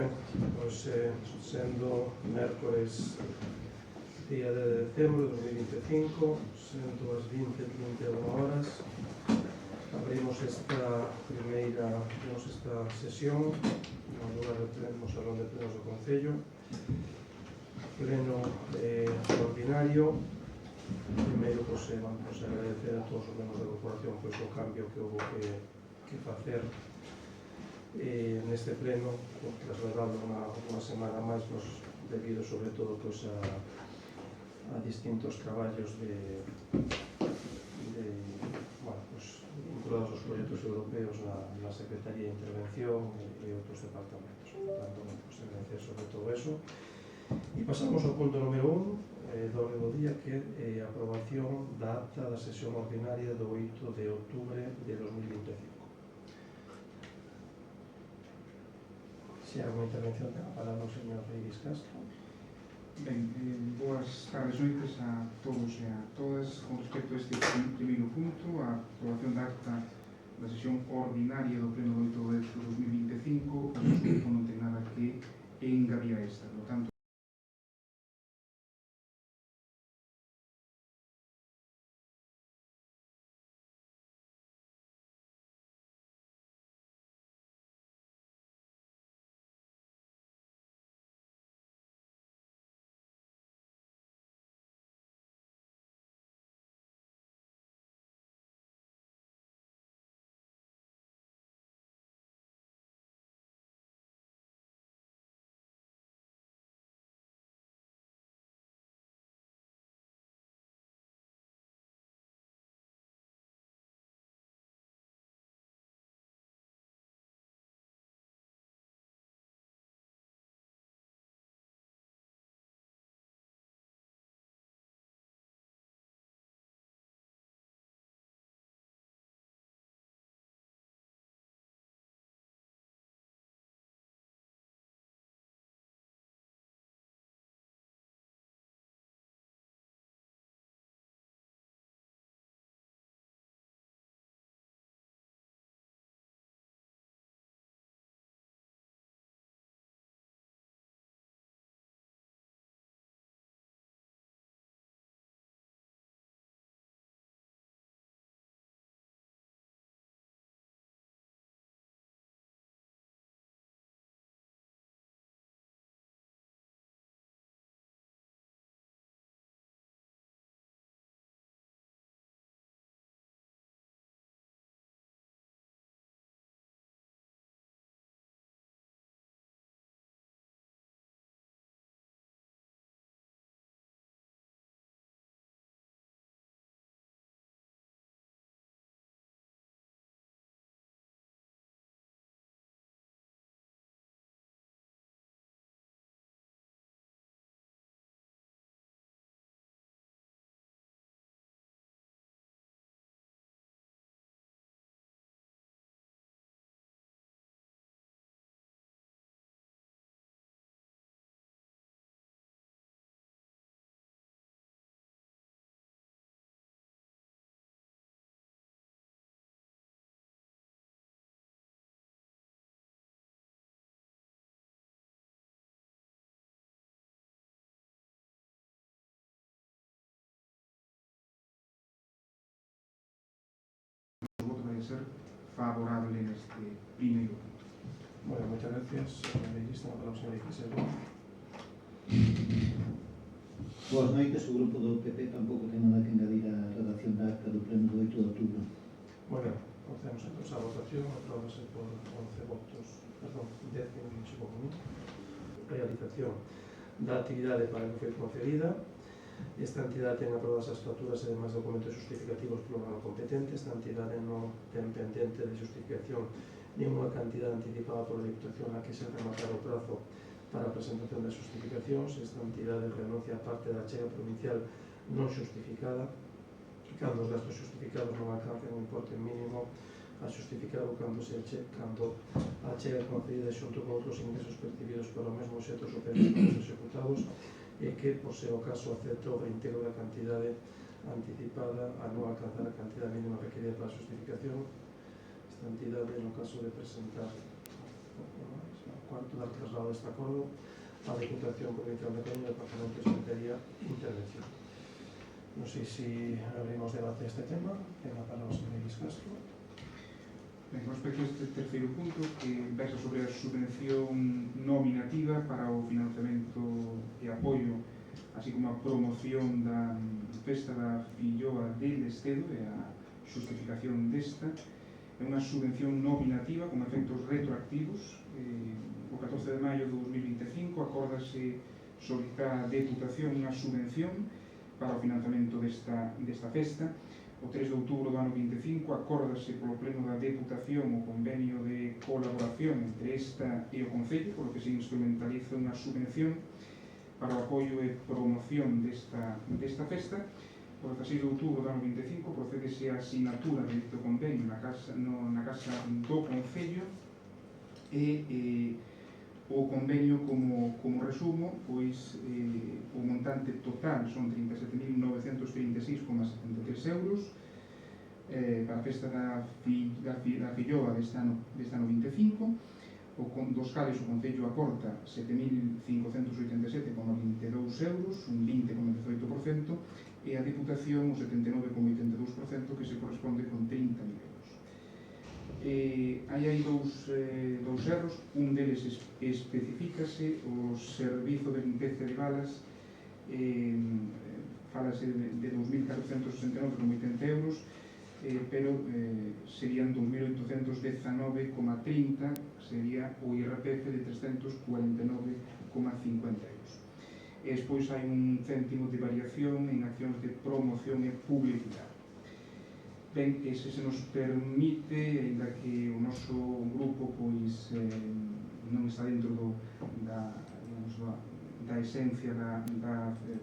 Pois, sendo mércores día de decembro de 2025, sendo as 20:31 horas, abrimos esta sesión no lugar no Salón de Plenos do Concello, pleno ordinario. Primeiro, vamos a agradecer a todos os membros da corporación o cambio que houve que facer neste pleno, trasladando unha semana máis, debido sobre todo a distintos traballos vinculados aos proxectos europeos na Secretaría de Intervención e outros departamentos. Por tanto, agradecer sobre todo eso. E pasamos ao punto número 1 do orde do día, que é a aprobación da acta da sesión ordinaria do 8 de outubro de 2025. Se hai unha intervención, ten a palabra o señor Reiris Castro. Ben, boas tardes, noites a todos e a todas. Con respecto a este primeiro punto, a aprobación da acta da sesión ordinaria do pleno do 8 de 2025, o grupo non ten nada que engadir a esta. Por tanto, o voto vai ser favorable neste primeiro punto. Bueno, moitas gracias, señor Reiris. Ten a palabra o señor Ixel. Boas noites, o grupo do PP tampouco ten nada que engadir a redacción da acta do pleno do 8 de outubro. Moi ben, procedemos entón a votación. Apróbase por 11 votos, 10 que non chegou comigo. Realización da actividade para que foi concedida. Esta entidade ten aprobadas as facturas e demais documentos justificativos polo órgano competente. Esta entidade non ten pendente de justificación ninguna cantidad anticipada pola Diputación a que se rematara o prazo para a presentación das justificacións. Esta entidade renuncia a parte da achega provincial non justificada, e cando os gastos justificados non alcancen un importe mínimo a justificar o cando a achega concedida xunto con outros ingresos percibidos polo mesmo xeito superior aos executados, e que, por ser o caso, acepta o reintegro da cantidade anticipada a non alcanzar a cantidade mínima requerida para a justificación. Esta entidade, no caso de presentar cuarto, dar traslado deste acordo á Diputación Provincial de Coruña, Departamento de Secretaría e Intervención. Non sei se abrimos debate a este tema. Ten a palabra o señor Iris Castro. Ben, con respecto a este terceiro punto, que versa sobre a subvención nominativa para o financiamento e apoio, así como a promoción da festa da Filloa de Lestedo e a xustificación desta, é unha subvención nominativa con efectos retroactivos. O 14 de maio de 2025 acórdase solicitar a Deputación unha subvención para o financiamento desta festa. O 3 de outubro do ano 25 acórdase polo Pleno da Deputación o convenio de colaboración entre esta e o Concello, polo que se instrumentaliza unha subvención para o apoio e promoción desta festa. O 16 de outubro do ano 25 procedese a asignatura deste convenio na Casa do Concello e o convenio, como resumo, pois o montante total son 37.936,73 euros para a festa da Filloa deste ano 25, dos cales o Concello aporta 7.587,22 euros, un 20,18%, e a Diputación o 79,82%, que se corresponde con 30.000 euros. Hai aí dous erros. Un deles especificase o servizo de limpeza de balas, falase de 2.469,80 euros, pero serían 2.819,30, sería o IRPF de 349,50 euros. E despois hai un céntimo de variación en accións de promoción e publicidade. Ben, se nos permite, ainda que o noso grupo pois non está dentro da esencia da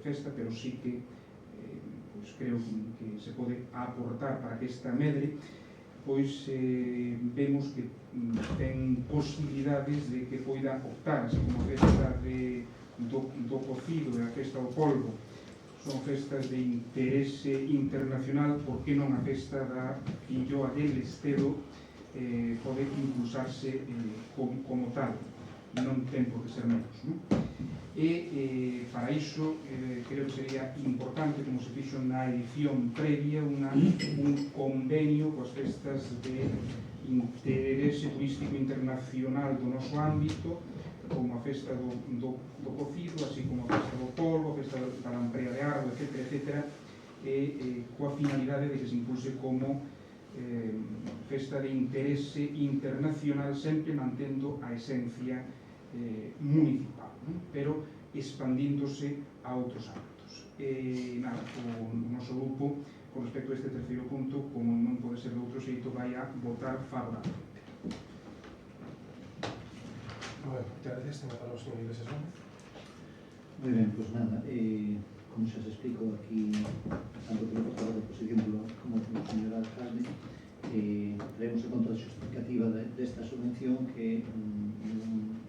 festa, pero sí que pois creo que se pode aportar para que esta medre, pois vemos que ten posibilidades de que poida optar, así como a festa do cocido e a festa do polvo son festas de interese internacional, por que non a festa da Filloa de Lestedo pode impulsarse como tal, non ten por que ser menos, non? E para iso creo que sería importante, como se fixo na edición previa, un convenio coas festas de interese turístico internacional do noso ámbito, como a festa do cocido, así como a festa do polvo, a festa da lampreia de árbol, etc., coa finalidade de que se impulse como festa de interese internacional, sempre mantendo a esencia municipal, pero expandíndose a outros ámbitos. Nada, o noso grupo, con respecto a este terceiro punto, como non pode ser de outro xeito, vai a votar favorablemente. Bueno, muchas gracias. Tengo para o señor Iglesias Gómez. Moi ben, pois nada, como xa se explicou aquí, tanto polo portavoz da oposición como polo señor alcalde, traemos a conta justificativa desta subvención que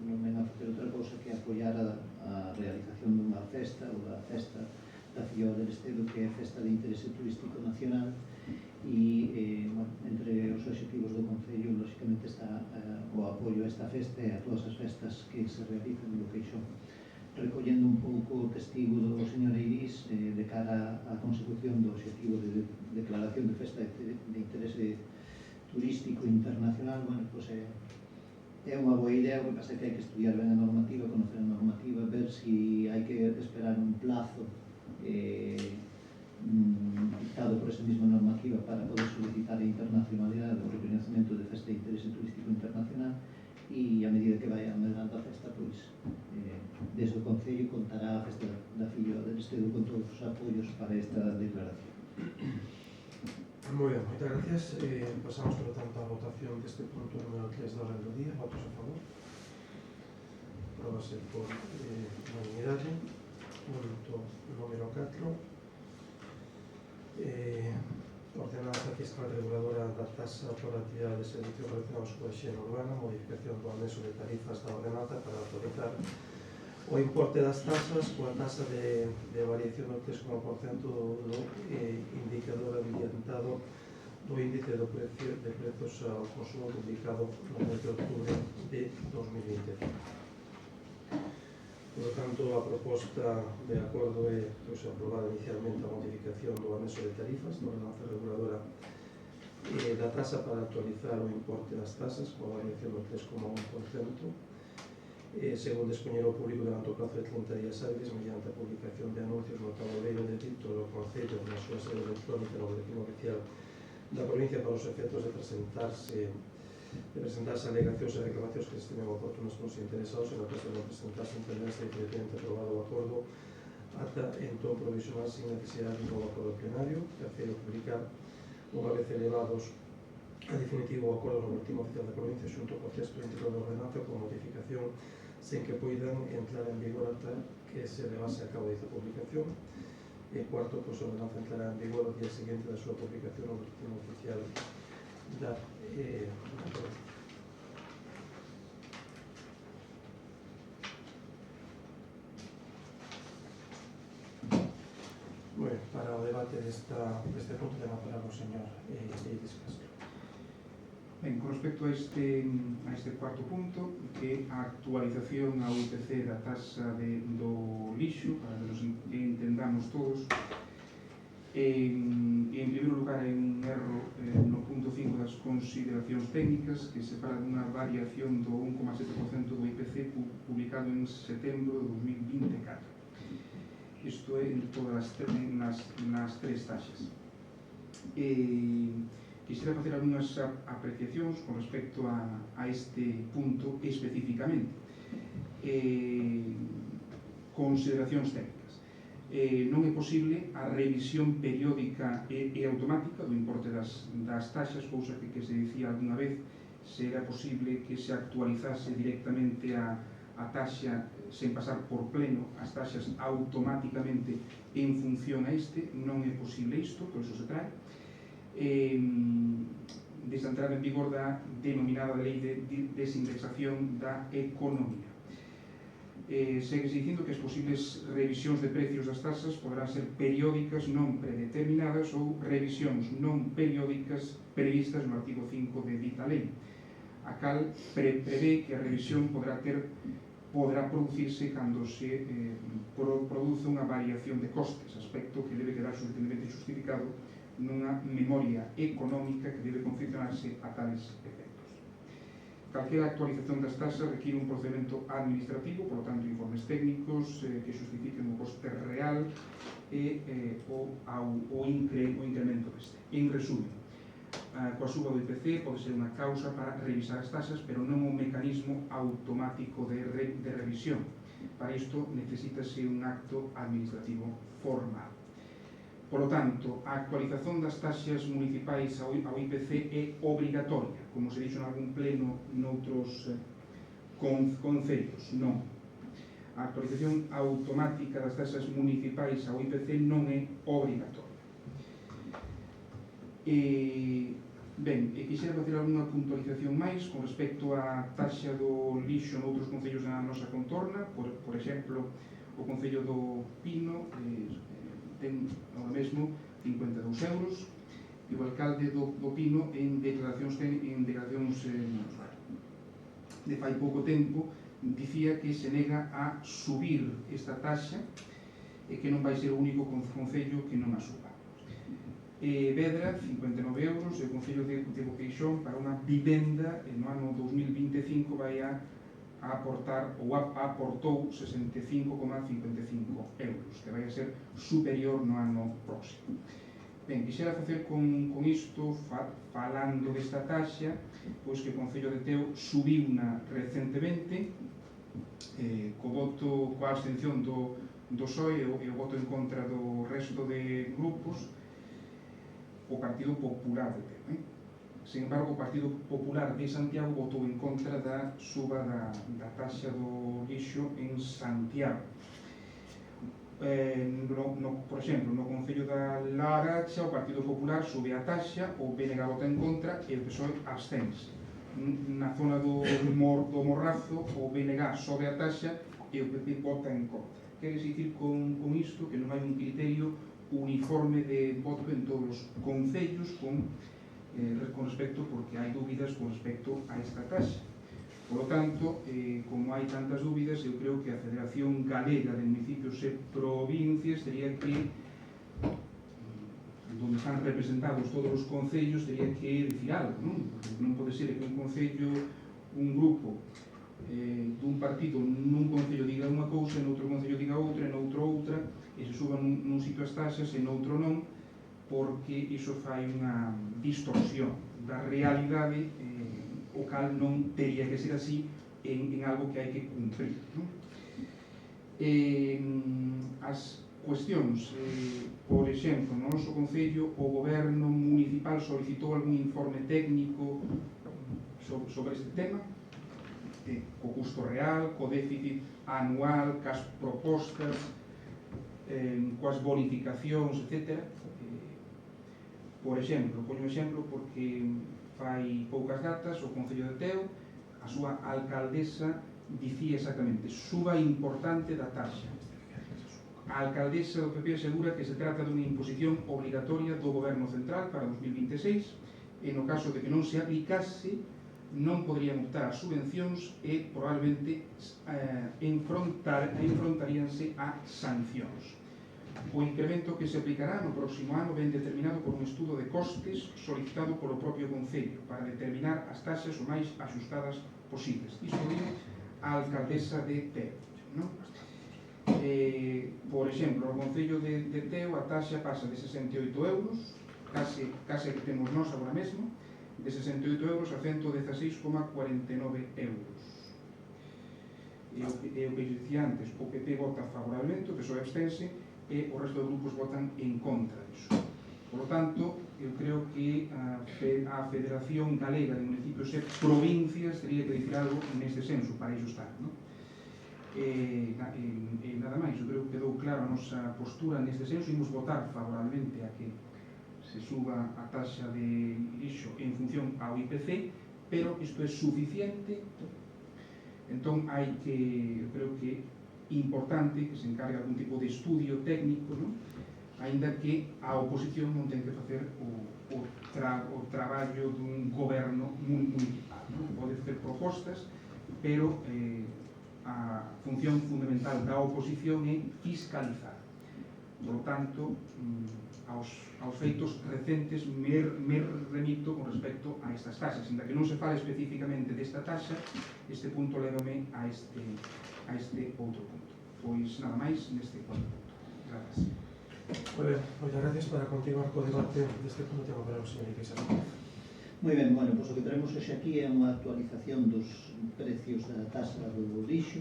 non ven a facer outra cousa que apoiar a realización dunha festa ou da festa da Filloa de Lestedo, que é festa de interese turístico nacional, e entre os obxectivos do Concello lógicamente está o apoio a esta festa e a todas as festas que se realizan no Queixón, recollendo un pouco o testigo do señor Iris de cara á consecución do obxectivo de declaración de festa de interese turístico internacional. Bueno, pois é unha boa idea, o que pasa é que hai que estudiar ben a normativa, conocer a normativa, ver se hai que esperar un plazo dictado por esa mesma normativa para poder solicitar a internacionalidade do reconhecemento de festa de interese turístico internacional, e a medida que vai amedrando a festa, pois desde o Concello contará a festa da Filloa de Lestedo con todos os apoios para esta declaración. Muy bien, muchas gracias. Pasamos, por lo tanto, a votación deste punto número 3 da orden do día. Votos a favor. Apróbase por unanimidade. Punto número 4. Ordenanza fiscal reguladora da tasa por actividade de servicios relacionados coa higiene urbana, modificación do anexo de tarifas da ordenanza para autorizar o importe das tasas coa tasa de variación do 3,% do indicador ambientado do índice de prezos ao consumo publicado no mes de outubro de 2020. Por lo tanto, a proposta de acordo é aprobada inicialmente a modificación do anexo de tarifas da ordenanza reguladora da tasa para actualizar o importe das tasas coa variación do 3,1%, segundo expoñer ao público durante o prazo de 30 días hábiles mediante a publicación de anuncios no tabuleiro de dito do Concello na súa sede electrónica no boletín oficial da provincia para os efectos de presentarse alegacións e reclamacións que estimen oportunas polos interesados en a caso de non presentarse entenderse definitivamente aprobado o acordo ata entón provisional sin necesidade de novo acordo plenario, terceiro, publicar unha vez elevados a definitivo o acordo no boletín oficial da provincia xunto co texto íntegro da ordenanza con modificación sen que poidan entrar en vigor ata que se levase a cabo dicha publicación. E cuarto, a ordenanza entrará en vigor o día seguinte da súa publicación no boletín oficial da provincia. Bueno, para o debate deste punto ten a palabra o señor Eides Castro. Ben, con respecto a este cuarto punto, que a actualización ao IPC da tasa do lixo, para que nos entendamos todos, en primeiro lugar hai un erro no punto 5 das consideracións técnicas que se fala dunha variación do 1,7% do IPC publicado en setembro de 2024. Isto é en todas nas tres taxas. Quisiera facer algunhas apreciacións con respecto a este punto especificamente. Consideracións técnicas. Non é posible a revisión periódica e automática do importe das taxas, cousa que se dicía alguna vez, se era posible que se actualizase directamente a taxa sen pasar por pleno as taxas automáticamente en función a este. Non é posible isto, por iso se trae. Desde a entrada en vigor da denominada Lei de Desindexación da Economía. Segues dicindo que as posibles revisións de precios das tasas poderán ser periódicas non predeterminadas ou revisións non periódicas previstas no artigo 5 de dita lei, a cal prevé que a revisión poderá producirse cando se produce unha variación de costes, aspecto que debe quedar suficientemente justificado nunha memoria económica que debe confeccionarse a tales efectos. Calquera actualización das tasas requiere un procedimento administrativo, por lo tanto, informes técnicos que justifiquen o coste real e o incremento deste. En resumen, coa suba do IPC pode ser unha causa para revisar as tasas, pero non un mecanismo automático de revisión. Para isto necesítase un acto administrativo formal. Por lo tanto, a actualización das taxas municipais ao IPC é obrigatoria, como se dixo en algún pleno noutros concellos. Non. A actualización automática das taxas municipais ao IPC non é obrigatoria. Ben, quixera facer algunha puntualización máis con respecto á taxa do lixo noutros concellos na nosa contorna. Por exemplo, o concello do Pino ten ahora mesmo 52 euros e o alcalde do Pino en declaracións de fai pouco tempo dicía que se nega a subir esta taxa e que non vai ser o único concello que non a suba. Vedra, 59 euros, e o concello de Boqueixón para unha vivenda no ano 2025 vai a aportar ou aportou 65,55 euros, que vai a ser superior no ano próximo. Ben, quixera facer con isto, falando desta taxa, pois que o Concello de Teo subiu-na recentemente, coa abstención do PSOE e o voto en contra do resto de grupos, o Partido Popular de Teo. Sen embargo, o Partido Popular de Santiago votou en contra da suba da taxa do lixo en Santiago. Por exemplo, no Concello da Laracha, o Partido Popular sube a taxa, o BNG vota en contra e o PSOE abstense. Na zona do Morrazo, o BNG sobe a taxa e o PP vota en contra. Queres dicir con isto que non hai un criterio uniforme de voto en todos os concellos, con con respecto, porque hai dúbidas con respecto a esta taxa. Por lo tanto, como hai tantas dúbidas, eu creo que a Federación Galega de Municipios e Provincias teria que, donde están representados todos os concellos, teria que dicir algo, non? Porque non pode ser que un concello, un grupo dun partido nun concello diga unha cousa, en outro concello diga outra, en outro outra, e se suban nun sitio as taxas, en outro non, porque iso fai unha distorsión da realidade, o cal non teria que ser así en algo que hai que cumprir, non? As cuestións, por exemplo, no noso concello o goberno municipal solicitou algún informe técnico sobre este tema, co custo real, co déficit anual, cas propostas, coas bonificacións, etc. Por exemplo, poño un exemplo porque fai poucas datas o Concello de Teo, a súa alcaldesa dicía exactamente suba importante da taxa. A alcaldesa do PP asegura que se trata dunha imposición obligatoria do Goberno Central para 2026 e no caso de que non se aplicase non poderían optar as subvencións e probablemente enfrontaríanse a sancións. O incremento que se aplicará no próximo ano ven determinado por un estudo de costes solicitado polo propio Concello para determinar as taxas o máis axustadas posibles. Isto digo a alcaldesa de Teo, non? Por exemplo, no Concello de Teo a taxa pasa de 68 euros, case que temos nós agora mesmo, de 68 euros a 116,49 euros. E o que dicía antes, o PP vota favorablemente, o PSOE abstense, e o resto de grupos votan en contra disso. Por lo tanto, eu creo que a Federación Galega de Municipios e Provincias teria que dicir algo neste senso, para iso estar, non? Nada máis, eu creo que quedou claro a nosa postura neste senso. Imos votar favorablemente a que se suba a taxa de lixo en función ao IPC, pero isto é suficiente. Entón hai que, eu creo que importante que se encargue algún tipo de estudio técnico, non? Aínda que a oposición non ten que facer o traballo dun goberno municipal, non? Pode facer propostas, pero a función fundamental da oposición é fiscalizar. Por lo tanto, aos feitos recentes me remito con respecto a estas taxas. Ainda que non se fale especificamente desta taxa, este punto lévame a este outro punto. Pois nada máis neste cuarto punto. Gracias. Moi ben, moitas gracias. Para continuar co debate deste punto tengo para o señor Iqueixas. Moi ben, bueno, pois o que traemos hoxe aquí é unha actualización dos precios da taxa do lixo,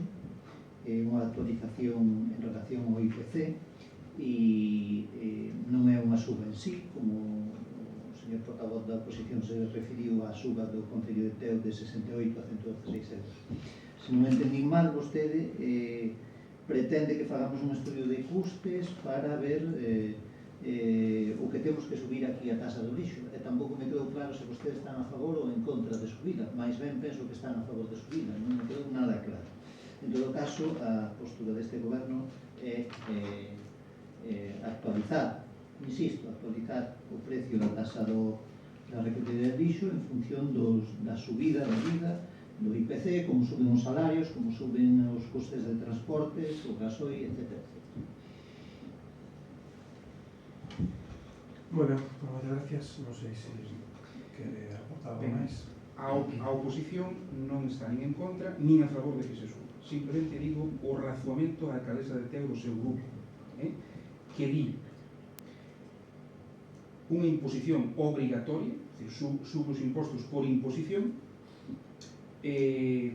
unha actualización en relación ao IPC, e non é unha suba en sí, como o señor portavoz da oposición se referiu á suba do Concello de Teo de 68 a 116 euros. Se non entendín mal, vostede pretende que fagamos un estudio de custes para ver o que temos que subir aquí a taxa do lixo. E tampouco me quedou claro se vostedes están a favor ou en contra de subida. Mais ben penso que están a favor de subida, non me quedou nada claro. En todo caso, a postura deste goberno é actualizar, insisto, actualizar o precio da taxa da recollida de lixo en función da subida da vida, do IPC, como suben os salarios, como suben os costes de transportes, o gasoil, etc. Moi ben, moitas gracias. Non sei se quere aportar algo máis. A oposición non está nin en contra, nin a favor de que se suba. Simplemente digo o razoamento da alcaldesa de Teo do seu grupo, que di unha imposición obrigatoria, sube os impostos por imposición.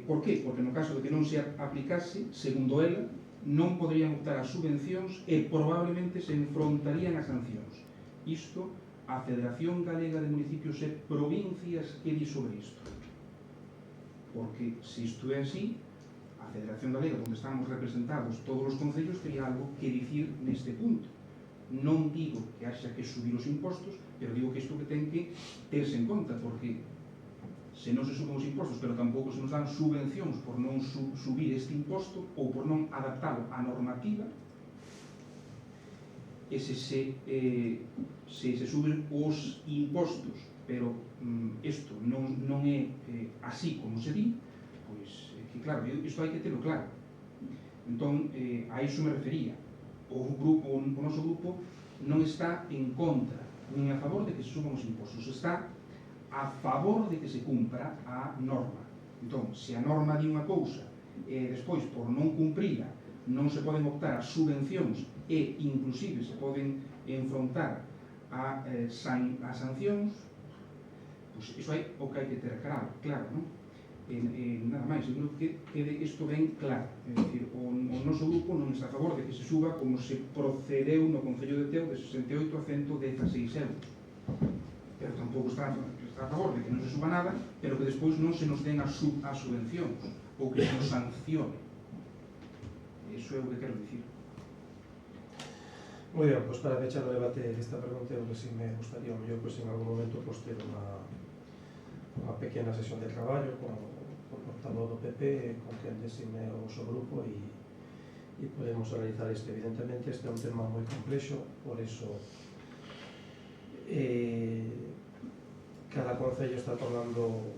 Por qué? Porque no caso de que non se aplicase, segundo ela, non poderían optar a subvencións e probablemente se enfrontarían a sancións. Isto, a Federación Galega de Municipios e Provincias, que di sobre isto? Porque, se isto é así, a Federación Galega, onde estamos representados todos os concellos, teria algo que dicir neste punto. Non digo que haxa que subir os impostos, pero digo que isto que ten que terse en conta, porque se non se suben os impostos, pero tampouco se nos dan subvencións por non subir este imposto ou por non adaptalo á normativa, e se suben os impostos pero isto non é así como se di, pois que claro, isto hai que telo claro. Entón, a iso me refería. O noso grupo non está en contra, nin a favor de que se suban os impostos, está a favor de que se cumpra a norma. Entón, se a norma di unha cousa e despois, por non cumprila, non se poden optar a subvencións e inclusive se poden enfrontar a sancións, pois iso é o que hai que ter claro, non? Nada máis, eu creo que quede isto ben claro. É dicir, o noso grupo non está a favor de que se suba como se procedeu no Concello de Teo de 68 a 116 euros. Pero tampouco está a favor de que non se suba nada, pero que despois non se nos den as subvencións ou que se nos sancione. Iso é o que quero dicir. Moi ben, pois para fechar o debate desta pregunta, eu que si me gustaría, mellor, pois en algún momento, pois ter unha pequena sesión de traballo con o portavoz do PP, con quen designe o vosso grupo e podemos analizar isto. Evidentemente, este é un tema moi complexo, por iso cada concello está tomando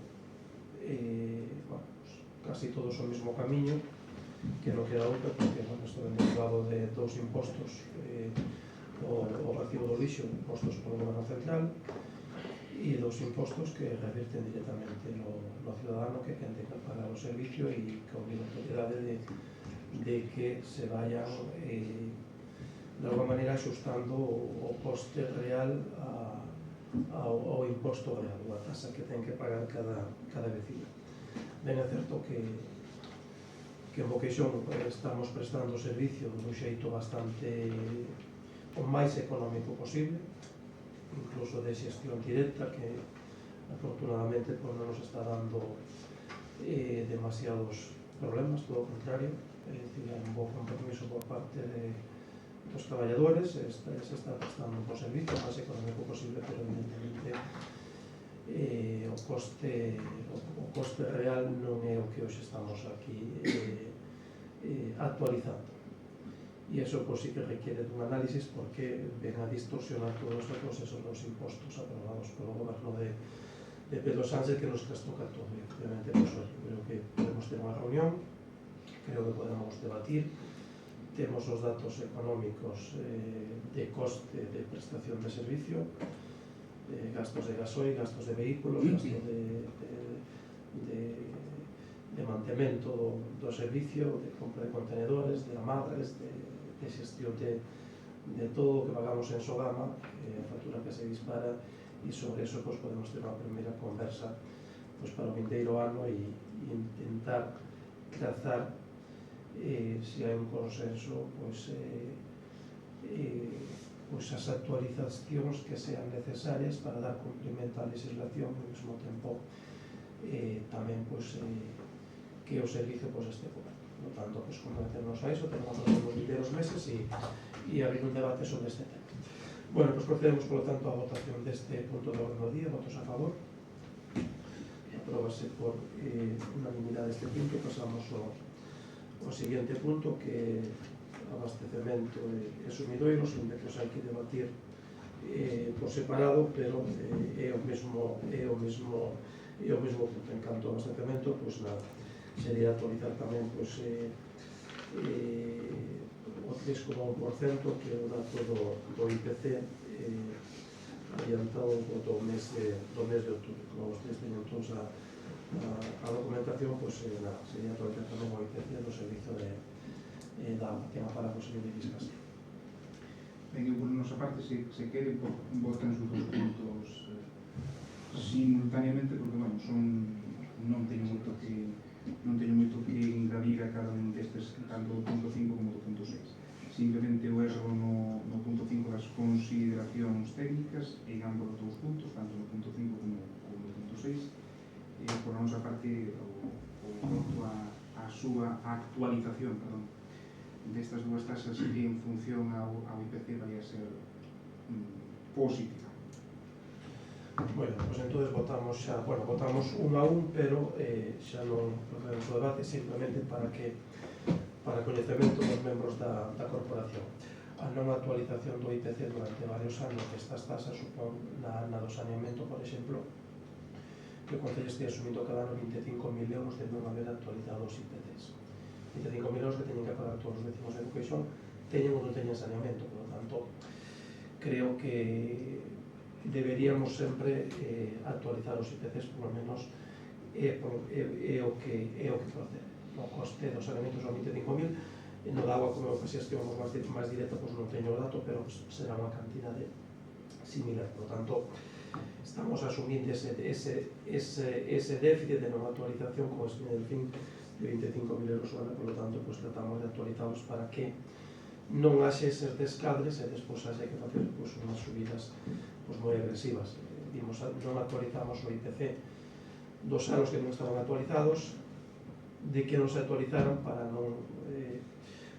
casi todos o mesmo camiño, que non queda outro, porque isto vem derivado de dous impostos, o recibo do lixo, impostos polo goberno central, e dos impostos que revirten directamente no ciudadano, que ten que pagar o servicio e que obligatoriedade de que se vayan de alguma maneira axustando o coste real ao imposto real, a tasa que ten que pagar cada vecino. Ben é certo que en Boqueixón estamos prestando o servicio dun xeito bastante o máis económico posible, incluso de xestión directa, que afortunadamente non nos está dando demasiados problemas, todo o contrario. É dicir, hai un bo compromiso por parte dos traballadores, se está prestando un bo servicio, o máis económico posible, pero evidentemente o coste real non é o que hoxe estamos aquí actualizando. E iso pois sí que requiere dun análisis, porque ven a distorsionar todos os procesos dos impostos aprobados polo goberno de Pedro Sánchez, que nos trastoca todo. E obviamente, pois, creo que podemos ter unha reunión, creo que podemos debatir, temos os datos económicos de coste de prestación de servicio, gastos de gasoil, gastos de vehículos, gastos de mantemento do servicio, de compra de contenedores, de amarres, de xestión de todo o que pagamos en Sogama, a factura que se dispara, e sobre eso pois, podemos ter unha primeira conversa pois, para o vindeiro ano e intentar trazar se hai un consenso pois as actualizacións que sean necesarias para dar cumprimento á legislación e ao mesmo tempo tamén pois, que o servicio pois, este coberto. Por tanto, pois, comprometernos a iso, tenemos os vindeiros meses e abrir un debate sobre este tema. Bueno, pois procedemos, por lo tanto, a votación deste punto de orden do día. Votos a favor. Apróbase por unanimidade este punto. Pasamos ao seguinte punto, que é abastecemento e sumidoiros, onde que os hai que debatir por separado, pero é o mesmo punto. En canto ao abastecemento, pois nada, sería actualizar tamén pois, o 3,1%, que é o dato do IPC adiantado do mes de outubro. Como vostedes teñen todos a documentación, pois nada, sería actualizar tamén o IPC do servizo da auga, que é para a posibilidade de fiscas. Ben, eu por nosa parte, se quere, votan os dos puntos simultaneamente, porque, bueno, non teño moito que engadir a cada un destes, tanto do punto 5 como do punto 6. Simplemente o erro no punto 5 das consideracións técnicas en ambos os dous puntos, tanto no punto 5 como no punto 6. Por a nosa parte, o voto a súa actualización destas dúas tasas en función ao IPC vai a ser positiva. Bueno, pois entón votamos xa, votamos un a un, pero xa non procedemos o debate, simplemente para coñecemento dos membros da corporación. a non actualización do IPC durante varios anos destas tasas supón na do saneamento, por exemplo, que o Concello este asumindo cada ano 25.000 euros de non haber actualizado os IPCs. 25.000 euros que teñen que pagar todos os vecinos de educación, teñen ou non teñen saneamento. Por lo tanto, creo que deberíamos sempre actualizar os IPCs, por lo menos é o que procede. O coste dos saneamentos son 25.000, e no da agua, como que se estivemos máis directa, pois non teño o dato, pero será unha cantidade similar. Por lo tanto, estamos asumindo ese déficit de non actualización como estima del fin de 25.000 euros ao ano. Por lo tanto, pues, tratamos de actualizarlos para que non haxe eses descadres e despois haxe que facer pues, unhas subidas pues, moi agresivas. Vimos, non actualizamos o IPC dos anos que non estaban actualizados, de que non se actualizaran para non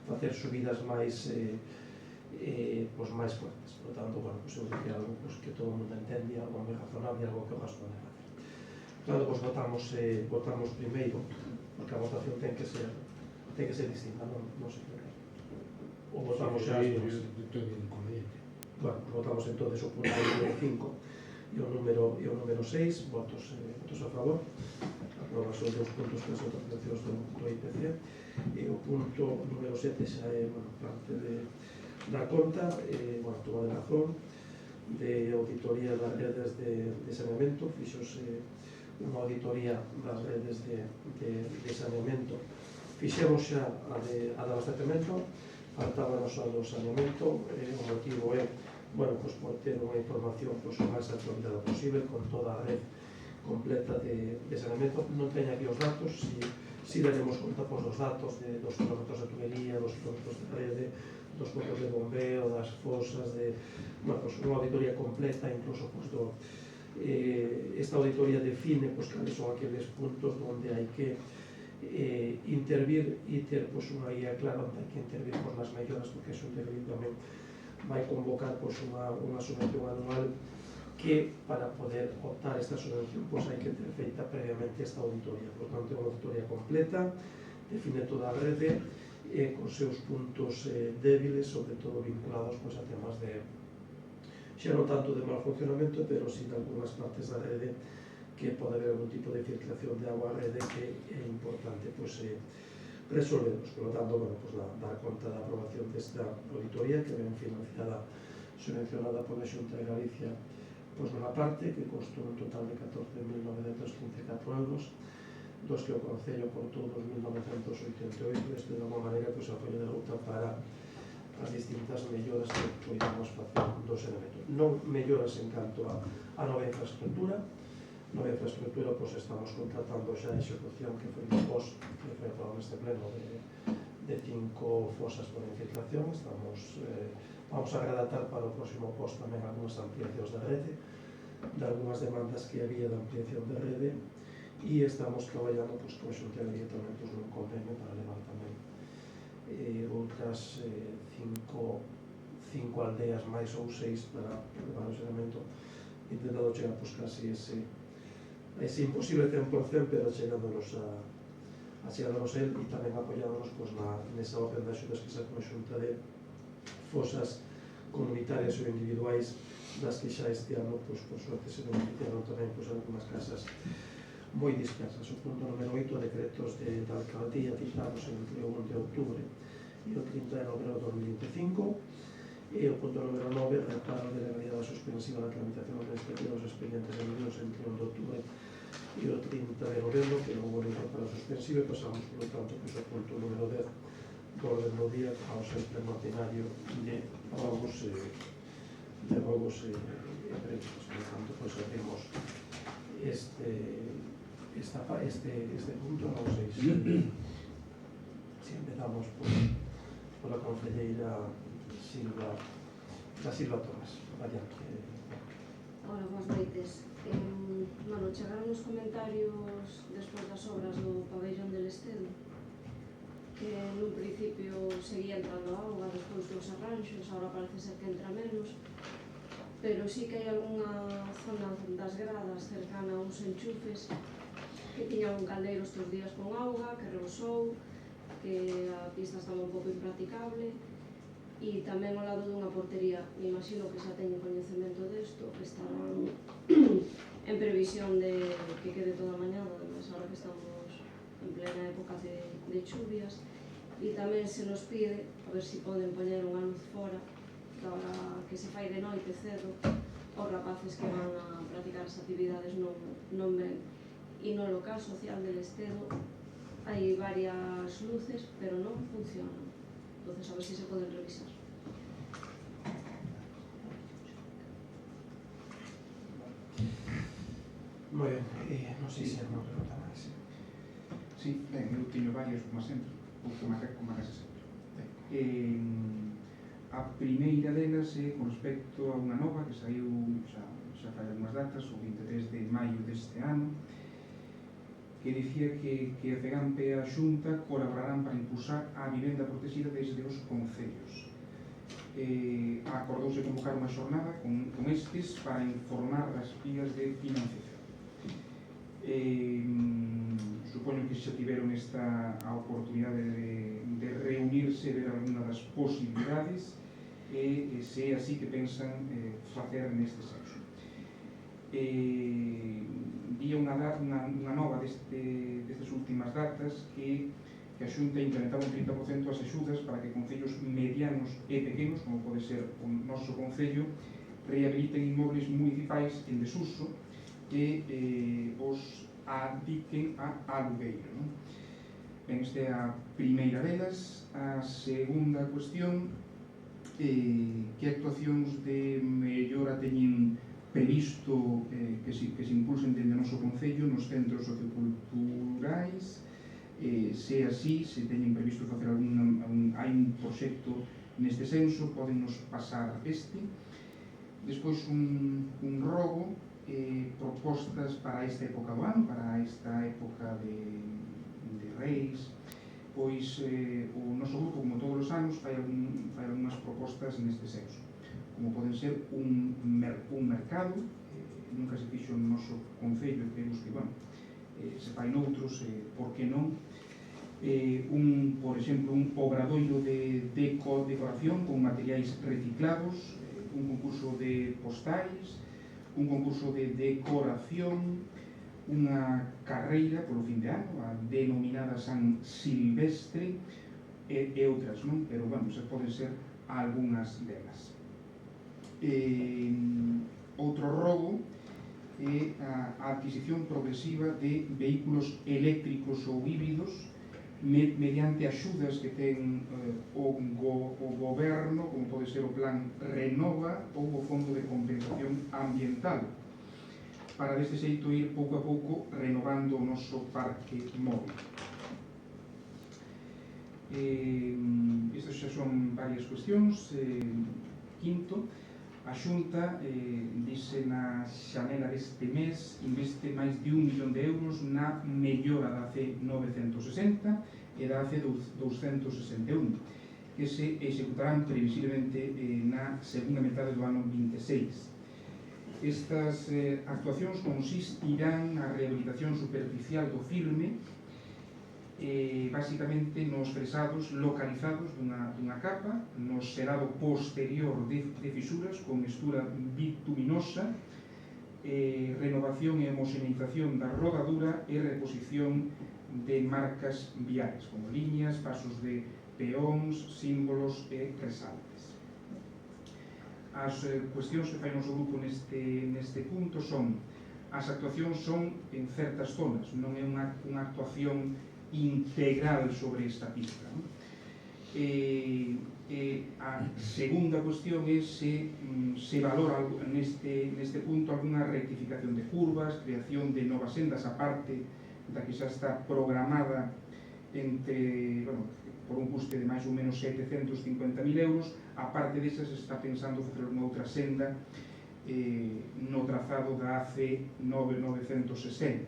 facer subidas máis pues, máis fuertes. Por tanto, bueno, pues, eu dicía algo pues, que todo o mundo entende, algo moi razonable, algo que o gas pode facer. Por tanto, pues, votamos primeiro, porque a votación ten que ser distinta, non se cree. Ou votamos xa as dúas. Bueno, pues, votamos entonces o punto 5 e o número 6, votos a favor. Aprobación dos puntos que son actualizacións do IPC. E o punto número 7 xa é parte da conta, toma de razón de auditoría das redes de saneamento. Fixose unha auditoría das redes de saneamento. Fixemos xa a de abastecemento, faltábanos a do saneamento. O motivo é por ter unha información o máis actualizada posible con toda a red completa de saneamento. Non teño aquí os datos, si daremos conta dos datos dos kilómetros de tubería, dos kilómetros de rede, dos puntos de bombeo, das fosas, unha auditoría completa, incluso esta auditoría define cales son aqueles puntos onde hai que intervir e ter unha guía clara onde hai que intervir nas melloras, porque eso tamén vai convocar unha subvención anual que para poder optar a esta subvención hai que ter feita previamente esta auditoría. Por tanto, é unha auditoría completa, define toda a rede con seus puntos débiles, sobre todo vinculados a temas de xa non tanto de mal funcionamento, pero sí de algunhas partes da rede que pode haber algún tipo de filtración de agua a rede que é importante resolverlos. Por lo tanto, dar conta da aprobación desta auditoría que ven financiada, subvencionada pola Xunta de Galicia nunha parte que costou un total de 14.934 euros, dos que o Concello aportou 2.988. Isto de alguma maneira apoio de ruta para as distintas melloras que poidamos facer do saneamento. Non melloras en canto a nova infraestructura. Nova infraestructura, estamos contratando xa a execución que foi pos, que foi aprobado neste pleno de 5 fosas por infiltración. Vamos a redactar para o próximo post tamén algunhas ampliacións da rede, de algunhas demandas que había de ampliación da rede, e estamos traballando con a Xunta de Galicia tamén nun convenio para levar tamén outras 5 aldeas máis ou 6 para levar o saneamento, intentando chegar casi ese imposible 100%, pero chegándonos a él, e tamén apoyándonos nesa orden de axudas que sacou a Xunta de fosas comunitarias ou individuais, das que xa este ano, por suerte, se beneficiaron tamén algunhas casas moi dispersas. O punto número 8, decretos da alcaldía citados entre o 1 de outubro e o 30 de novembro de 2025, e o punto número 9, reparo de legalidade suspensiva da tramitación administrativa dos expedientes emitidos entre o 1 de outubro e o 30 de novembro, que non houve reparo suspensivo, e pasamos, por lo tanto, ao punto número 10 do orden do día, ao ser pleno ordinario de robos e previstos. Por lo tanto, abrimos este punto, non sei se empezamos pola concelleira Silva Torres. Hola, boas noites. Chegaron os comentarios despois das obras do pabellón del Estedo, que nun principio seguía entrando auga despois dos arranxos, agora parece ser que entra menos, pero sí que hai algunha zona das gradas cercana a uns enchufes que tiñan un caldeiro estes días con auga, que rebosou, que a pista estaba un pouco impracticable, E tamén ao lado dunha portería, me imagino que xa teñen coñecemento desto, estarán en previsión de que quede toda mañana, además ahora que estamos en plena época de chuvias. E tamén se nos pide, a ver se poden poñer unha luz fora, que ahora que se fai de noite cedo, os rapaces que van a practicar as actividades non ven. E no local social del Estedo hai varias luces, pero non funcionan. Entonces, a ver se se poden revisar. Moi ben, non sei se non pregunta máis. Sí, ben, eu teño varias, como sempre, ou como case sempre. A primeira delas é con respecto a unha nova que saiu xa fai algunhas datas, o 23 de maio deste ano, que dicía que a FEGAMP e a Xunta colaborarán para impulsar a vivenda protegida desde os concellos. Acordouse convocar unha xornada con estes para informar das vías de financiación. Supoño que xa tiveron a oportunidade de reunirse e ver alguna das posibilidades e se é así que pensan facer neste senso. Vía unha nova destas últimas datas que a Xunta implementaba un 30% as axudas para que concellos medianos e pequenos, como pode ser o noso concello, rehabiliten inmobles municipais en desuso e os adiquen a alugueiro. Ben, esta é a primeira delas. A segunda cuestión, que actuacións de mellora teñen previsto que se impulsen dende o noso concello nos centros socioculturais, se así, se teñen previsto facer hai un proxecto neste senso, podennos pasar este. Despois un rogo, propostas para esta época do ano, para esta época de Reis, pois o noso grupo, como todos os anos, fai algunhas propostas neste senso, como poden ser un mercado, nunca se fixo no noso concello, creemos que, se fai noutros, por que non, por exemplo, un obradoiro de decoración con materiais reciclados, un concurso de postais, un concurso de decoración, unha carreira polo fin de ano, a denominada San Silvestre, e outras, non? Pero, se poden ser algunhas delas. Outro rogo é a adquisición progresiva de vehículos eléctricos ou híbridos mediante axudas que ten o goberno, como pode ser o Plan Renova ou o Fondo de Compensación Ambiental, para deste xeito ir pouco a pouco renovando o noso parque móvil. Estas xa son varias cuestións. Quinto, a Xunta, dice na xanela deste mes, investe máis de 1 millón de euros na mellora da C960 e da C261, que se executarán previsiblemente na segunda metade do ano 26. Estas actuacións consistirán na rehabilitación superficial do filme, basicamente nos fresados localizados dunha capa, no serado posterior de fisuras con mestura bituminosa, renovación e homoxeneización da rodadura e reposición de marcas viales, como liñas, pasos de peóns, símbolos e resaltes. As cuestións que fai o noso grupo neste punto son: as actuacións son en certas zonas, non é unha actuación integral sobre esta pista. A segunda cuestión é se valora neste punto algunha rectificación de curvas, creación de novas sendas, aparte da que xa está programada por un custe de máis ou menos 750.000 euros, aparte desas está pensando facer unha outra senda no trazado da AC960.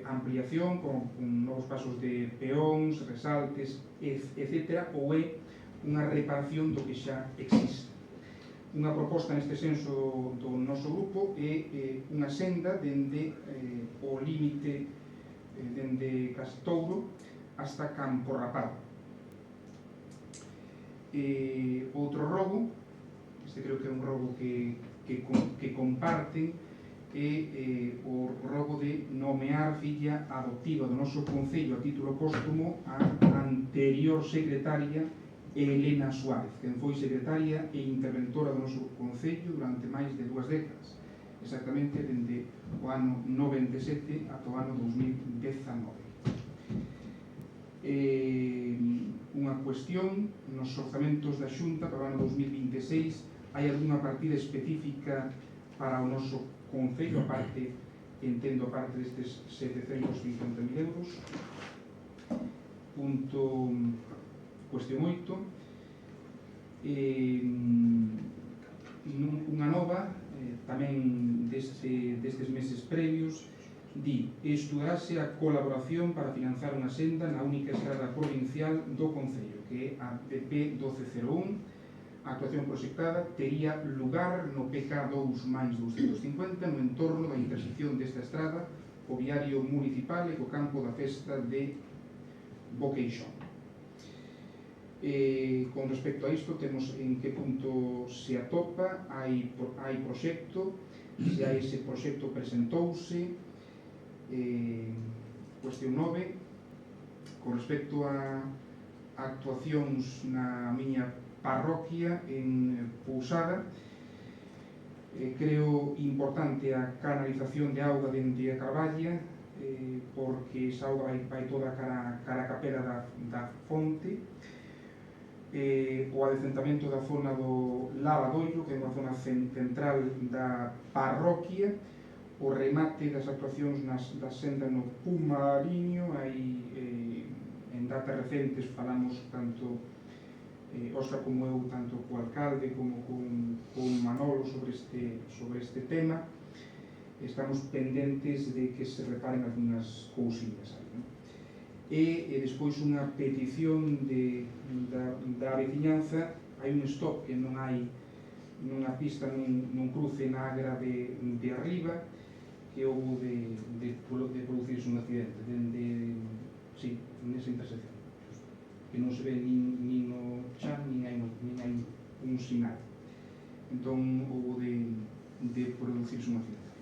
Ampliación con novos pasos de peóns, resaltes, etc. ou é unha reparación do que xa existe. Unha proposta neste senso do noso grupo é unha senda dende o límite dende Castouro hasta Campo Rapado. Outro robo, este creo que é un robo que comparten, é o robo de nomear filla adoptiva do noso Concello a título póstumo a anterior secretaria Elena Suárez, que foi secretaria e interventora do noso Concello durante máis de 2 décadas, exactamente dende o ano 97 ata o ano 2019. Unha cuestión: nos orzamentos da Xunta para o ano 2026 hai algunha partida específica para o noso Concello, aparte, entendo, aparte destes 750.000 euros? Cuestión 8. Unha nova, tamén destes meses previos, di: estudarase a colaboración para financiar unha senda na única estrada provincial do Concello, que é a PP 1201. A actuación proxectada tería lugar no PK2+250 no entorno da intersección desta estrada co viario municipal e co campo da festa de Boqueixón. Con respecto a isto, temos en que punto se atopa, hai proxecto, se hai ese proxecto presentouse. Cuestión 9, con respecto a actuacións na miña parroquia en Pousada, creo importante a canalización de auga dende a Carballa, porque esa auga vai toda cara a capela da fonte. O adecentamento da zona do Lavadoiro, que é unha zona central da parroquia, o remate das actuacións da senda no Pumariño. Aí, en datas recentes, falamos tanto Óscar como eu, tanto co alcalde como con Manolo sobre este tema. Estamos pendentes de que se reparen algunhas cousillas aí, non? E despois unha petición da veciñanza. Hai un stop que non hai nunha pista nun cruce na Agra de arriba, que houve de producirse un accidente nesa intersección, que non se ve nin no chan, nin hai un sinal. Entón houve de producirse un accidente.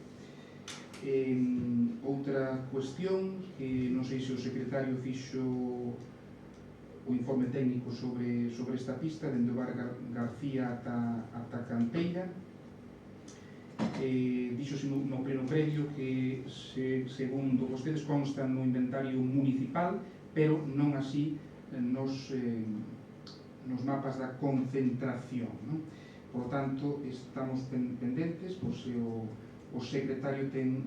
Outra cuestión, que non sei se o secretario fixo o informe técnico sobre esta pista, dende o bar García ata Canteira. Díxose no pleno previo que, segundo vostedes, constan no inventario municipal, pero non así nos mapas da concentración, non? Por lo tanto, estamos pendentes por se o secretario ten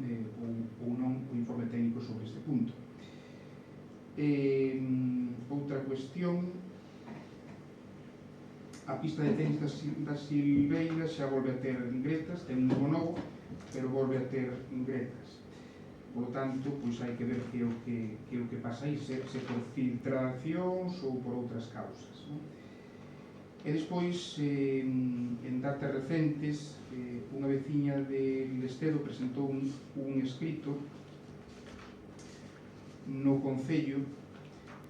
ou non o informe técnico sobre este punto. Outra cuestión: a pista de tenis das Silveiras xa volve a ter gretas, ten un novo novo, pero volve a ter gretas. Por lo tanto, pois hai que ver que é o que pasa aí, se por filtracións ou por outras causas, non? E despois, en datas recentes, unha veciña de Lestedo presentou un escrito no Concello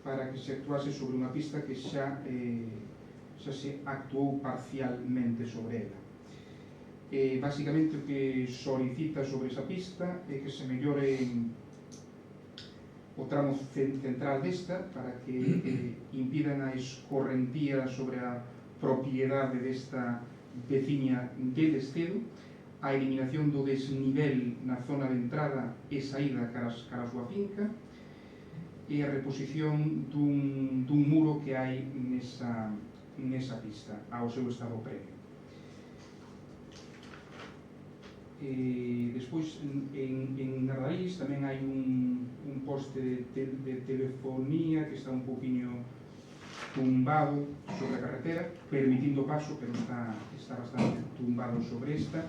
para que se actuase sobre unha pista que xa se actuou parcialmente sobre ela. Básicamente, o que solicita sobre esa pista é que se mellore o tramo central desta, para que impidan a escorrentía sobre a propiedade desta veciña de Lestedo, a eliminación do desnivel na zona de entrada e saída cara a súa finca, e a reposición dun muro que hai nesa pista ao seu estado previo. Despois, en Nardaís tamén hai un poste de telefonía que está un poquinho tumbado sobre a carretera, permitindo paso, pero está bastante tumbado sobre esta.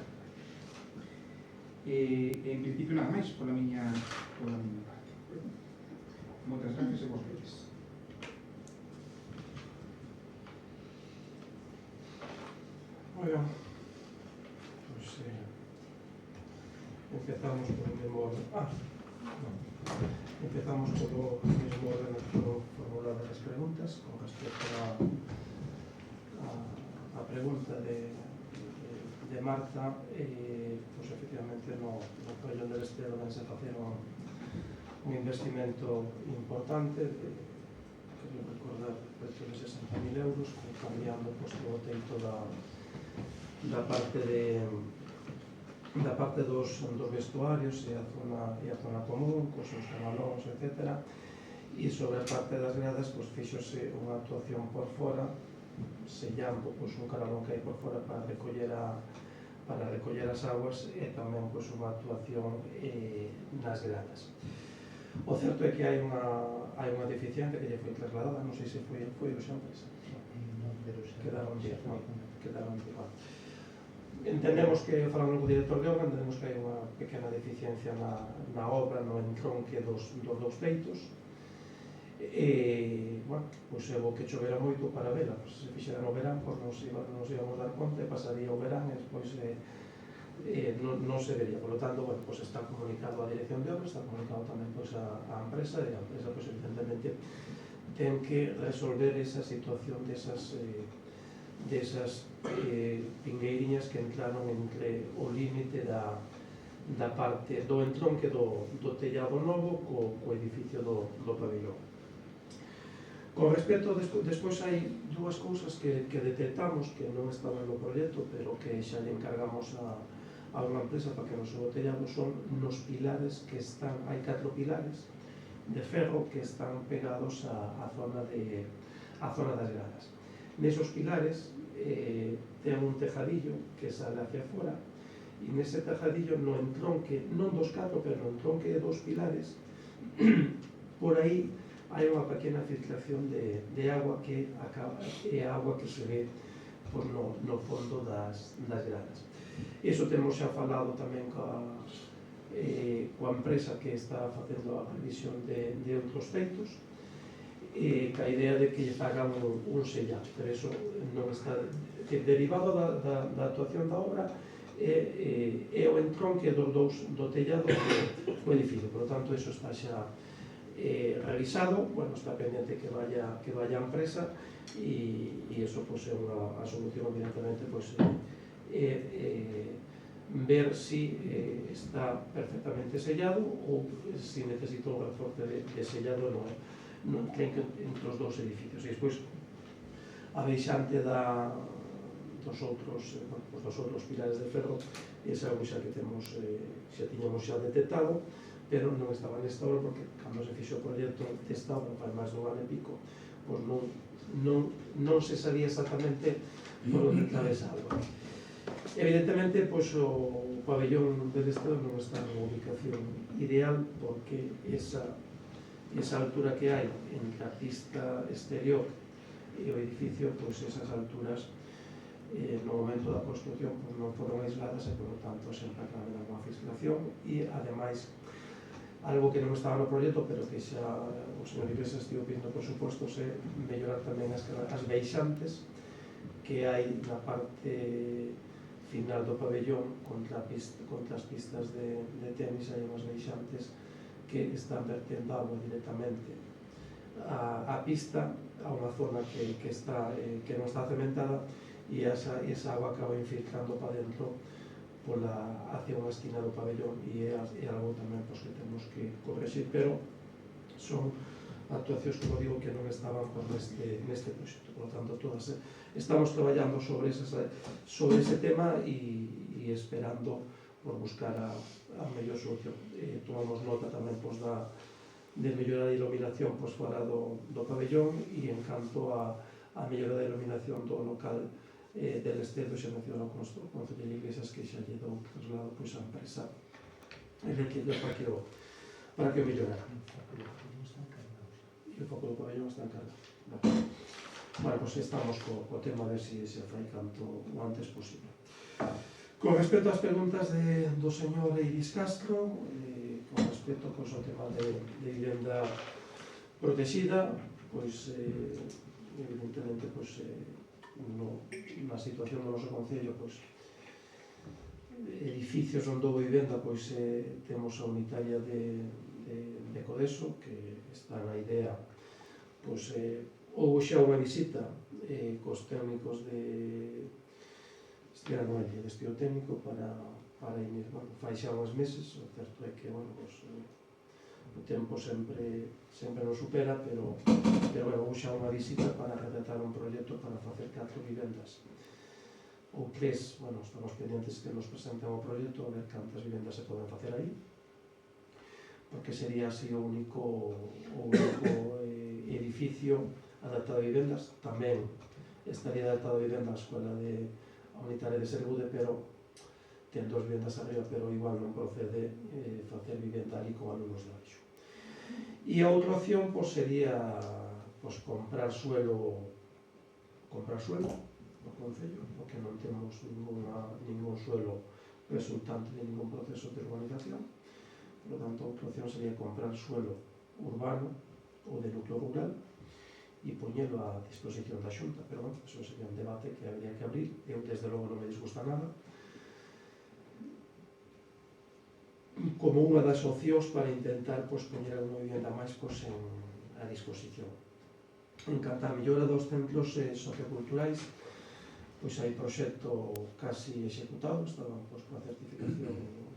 En principio nada máis pola miña parte. Moitas gracias e vos vedes. Bueno, pues empezamos por el mismo orden. Empezamos por el mismo orden que fueron formuladas las preguntas con respecto a pregunta de Marta, pois efectivamente no pabellón del Estero vanse a facer un investimento importante de, quero recordar, preto de 60.000 euros, cambiando pois, todo o teito da parte dos vestuarios e a zona común, cos seus camalóns, etc. E sobre a parte das gradas, pois, fíxose unha actuación por fora, sellando pois, un canalón que hai por fora para recoller as aguas e tamén pois, unha actuación nas gradas. O certo é que hai unha deficiencia que lle foi trasladada, non sei se foi o xa empresa. Quedaron 10, non? Quedaron 10. Entendemos que, falando co director de obra, entendemos que hai unha pequena deficiencia na obra, no entronque dos dous peitos. Bueno, pois é bo que chovera moito para vela, pois se fixera no verán, pois nos íbamos dar conta e pasaría o verán e despois non se vería. Por lo tanto, bueno, pois está comunicado a dirección de obra, está comunicado tamén pois a empresa, e a empresa pois evidentemente ten que resolver esa situación desas pingueiriñas que entraron entre o límite da parte do entronque do tellado novo co edificio do pabellón. Con respecto, despois hai dúas cousas que detectamos que non estaban no proxecto, pero que xa le encargamos a unha empresa para que nos o tellado, son nos pilares que están, hai 4 pilares de ferro que están pegados á zona das gradas. Nesos pilares ten un tejadillo que sale hacia fora, e nese tejadillo, no entronque, non dos 4, pero no entronque de dos pilares, por aí hai unha pequena filtración de agua que é agua que se ve no fondo das gradas. Iso temos xa falado tamén coa empresa que está facendo a revisión de outros feitos, ca idea de que lle fagan un sellado, pero iso non está derivado da actuación da obra, é o entronque do tellado do edificio. Por lo tanto, iso está xa revisado, bueno, está pendiente que vaya a empresa, e iso é unha solución, evidentemente, ver si está perfectamente sellado ou si necesita un reforce de sellado entre os dous edificios. E despois a deixante dos outros pilares de ferro, é algo xa que tiñamos xa detectado, pero non estaba nesta obra, porque cando se fixo o proxecto desta obra fai máis de un ano e pico, pois non se sabía exactamente por onde atravesaba. Evidentemente, pois o pabellón del Estado non está na ubicación ideal, porque esa altura que hai entre a pista exterior e o edificio, pois esas alturas no momento da construcción non foron aisladas, e por lo tanto sempre acaba de unha filtración. E ademais, algo que non estaba no proxecto, pero que xa o señor Iglesias estivo pedindo por suposto, é mellorar tamén as baixantes que hai na parte final do pabellón contra as pistas de tenis. Hai unhas baixantes que están vertendo agua directamente a pista, a unha zona que non está cementada, e esa agua acaba infiltrando para dentro hacia unha esquina do pabellón, e é algo tamén que temos que corregir, pero son actuacións, como digo, que non estaban neste proxecto. Por lo tanto, estamos traballando sobre ese tema e esperando por buscar a mellor solución. Tomamos nota tamén de mellorar a iluminación fora do pabellón, e en canto a mellora da iluminación do local del Estero, xa mencionou con o Concello Iglesias, que xa lle dou traslado á empresa eléctrica para que o mellorara. E o foco do pabellón está encargado. Bueno, pois estamos co tema de se fai canto o antes posible. Con respecto ás preguntas do señor Iris Castro, con respecto ao tema de vivenda protegida, pois evidentemente na situación do noso Concello, edificios onde houve vivenda, temos a unitaria de Codeso, que está na idea, houve xa unha visita cos técnicos era Noelia, de estudio técnico para ir, bueno, fai xa uns meses, o certo é que, bueno, pues, o tempo sempre nos supera, pero bueno, houve xa unha visita para redactar un proxecto para facer 4 vivendas ou 3, bueno, estamos pendientes que nos presenten o proxecto a ver cantas vivendas se poden facer aí, porque sería así o único edificio adaptado a vivendas. Tamén estaría adaptado a vivendas a escola unitaria de Sergude, pero ten 2 vivendas arriba, pero igual non procede facer vivenda ali con alumnos de baixo. E a outra opción sería comprar suelo no Concello, porque non temos ningún suelo resultante de ningún proceso de urbanización. Por lo tanto, outra opción sería comprar suelo urbano ou de núcleo rural e poñelo a disposición da Xunta, pero bueno, eso sería un debate que habría que abrir. Eu, desde logo, non me disgusta nada, como unha das opcións para intentar poñer unha vivenda máis a disposición. En canto a mellora dos centros socioculturais, hai proxecto casi executado, estaban coa certificación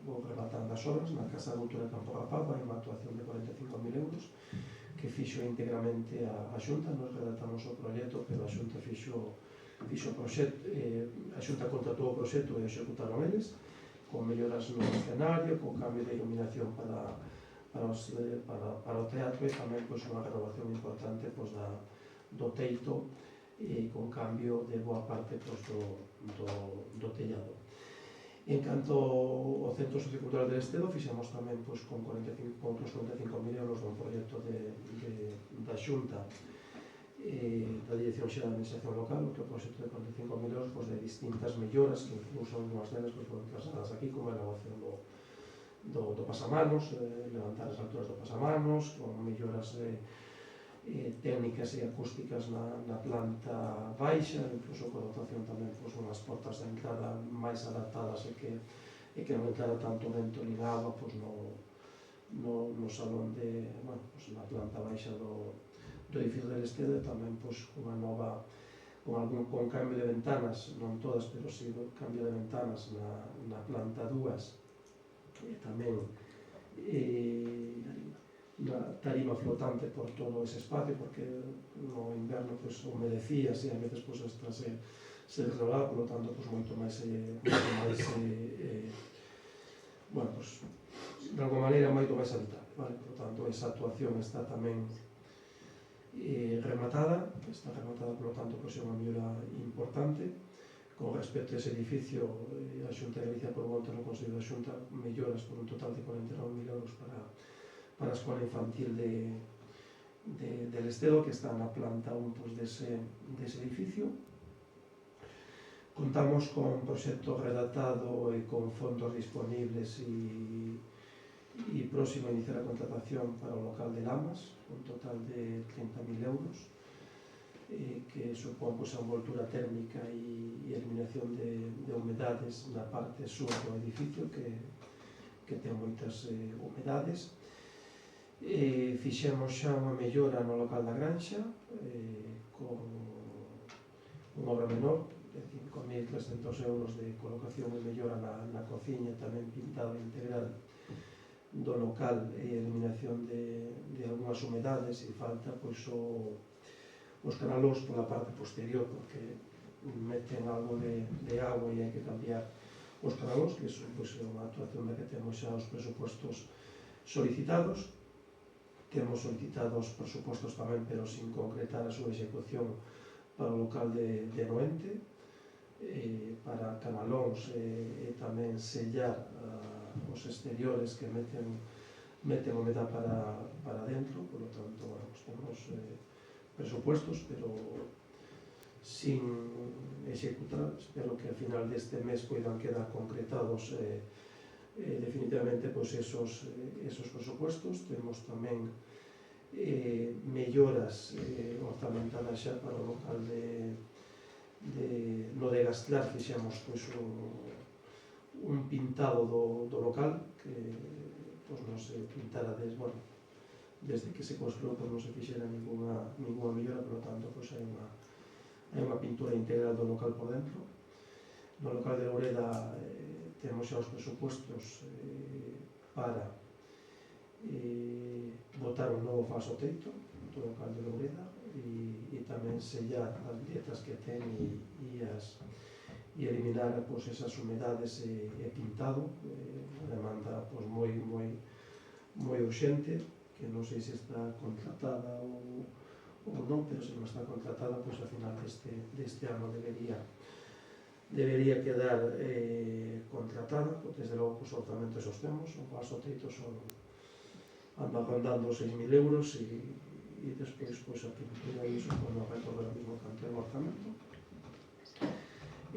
ou rematando as obras na Casa de Cultura de Campo Rapado, hai unha actuación de 45.000 euros que fixo íntegramente a Xunta. Nos redactamos o proxecto, pero a Xunta fixo o proxecto, a Xunta contratou o proxecto e executaron eles, con melloras no escenario, con cambio de iluminación para o teatro e tamén unha renovación importante do teito e con cambio de boa parte do tellado. En canto ao Centro Sociocultural de Estedo, fixemos tamén con outros 45.000 euros dun proxecto da Xunta da Dirección Xeral de Administración Local, outro proxecto de 45.000 euros de distintas melloras que incluso unhas delas foron trasladadas aquí, como a elaboración do pasamanos, levantar as alturas do pasamanos, con melloras técnicas e acústicas na planta baixa, incluso con dotación tamén unhas portas de entrada máis adaptadas e que non entrara tanto vento nin agua no salón na planta baixa do edificio del Estedo, e tamén unha nova con cambio de ventanas, non todas, pero si cambio de ventanas na planta 2, e tamén unha tarima flotante por todo ese espacio, porque no inverno humedecías e a veces esta se desdobaba, por lo tanto moito máis bueno, de alguma maneira moito máis habitable, vale? Por lo tanto, esa actuación está tamén rematada, por lo tanto, é unha mellora importante. Con respecto a ese edificio, a Xunta de Galicia, por volta no Consello da Xunta, melloras por un total de 49.000 euros para a escola infantil del Estedo, que está na planta 1 dese edificio. Contamos con un proxecto redactado e con fondos disponibles e próximo a iniciar a contratación para o local de Lamas, un total de 30.000 euros, que supón a envoltura térmica e eliminación de humedades na parte sur do edificio, que ten moitas humedades. Fixemos xa unha mellora no local da Granxa, con unha obra menor de 5.300 euros de colocación e mellora na cociña, tamén pintado integral do local e eliminación de algunhas humedades, e falta os canalós pola parte posterior, porque meten algo de agua e hai que cambiar os canalós, que é unha actuación da que temos xa os presupuestos solicitados. Temos solicitado os presupuestos tamén, pero sin concretar a súa execución para o local de Noente, para canalóns e tamén sellar os exteriores que meten humedad para dentro. Por lo tanto, temos presupuestos, pero sin executar. Espero que a final deste mes poidan quedar concretados definitivamente esos presupuestos. Temos tamén melloras orzamentadas xa para o local no de Gastlar. Fixemos un pintado do local que non se pintara desde que se construiu, non se fixera ninguna mellora. Por lo tanto, hai unha pintura integral do local por dentro. No local de Loureda temos xa os presupuestos para botar un novo falso teito no local de Loureda e tamén sellar as grietas que ten e eliminar pues, esas humedades e pintado, unha demanda pues, moi urxente, que non sei se está contratada ou non, pero se non está contratada, pues, a final deste ano debería quedar contratada, porque desde logo os orzamentos os temos, o falso teito anda rondando 6.000 euros e despois pues, a pintura e iso non recordo o mismo canto de orzamento.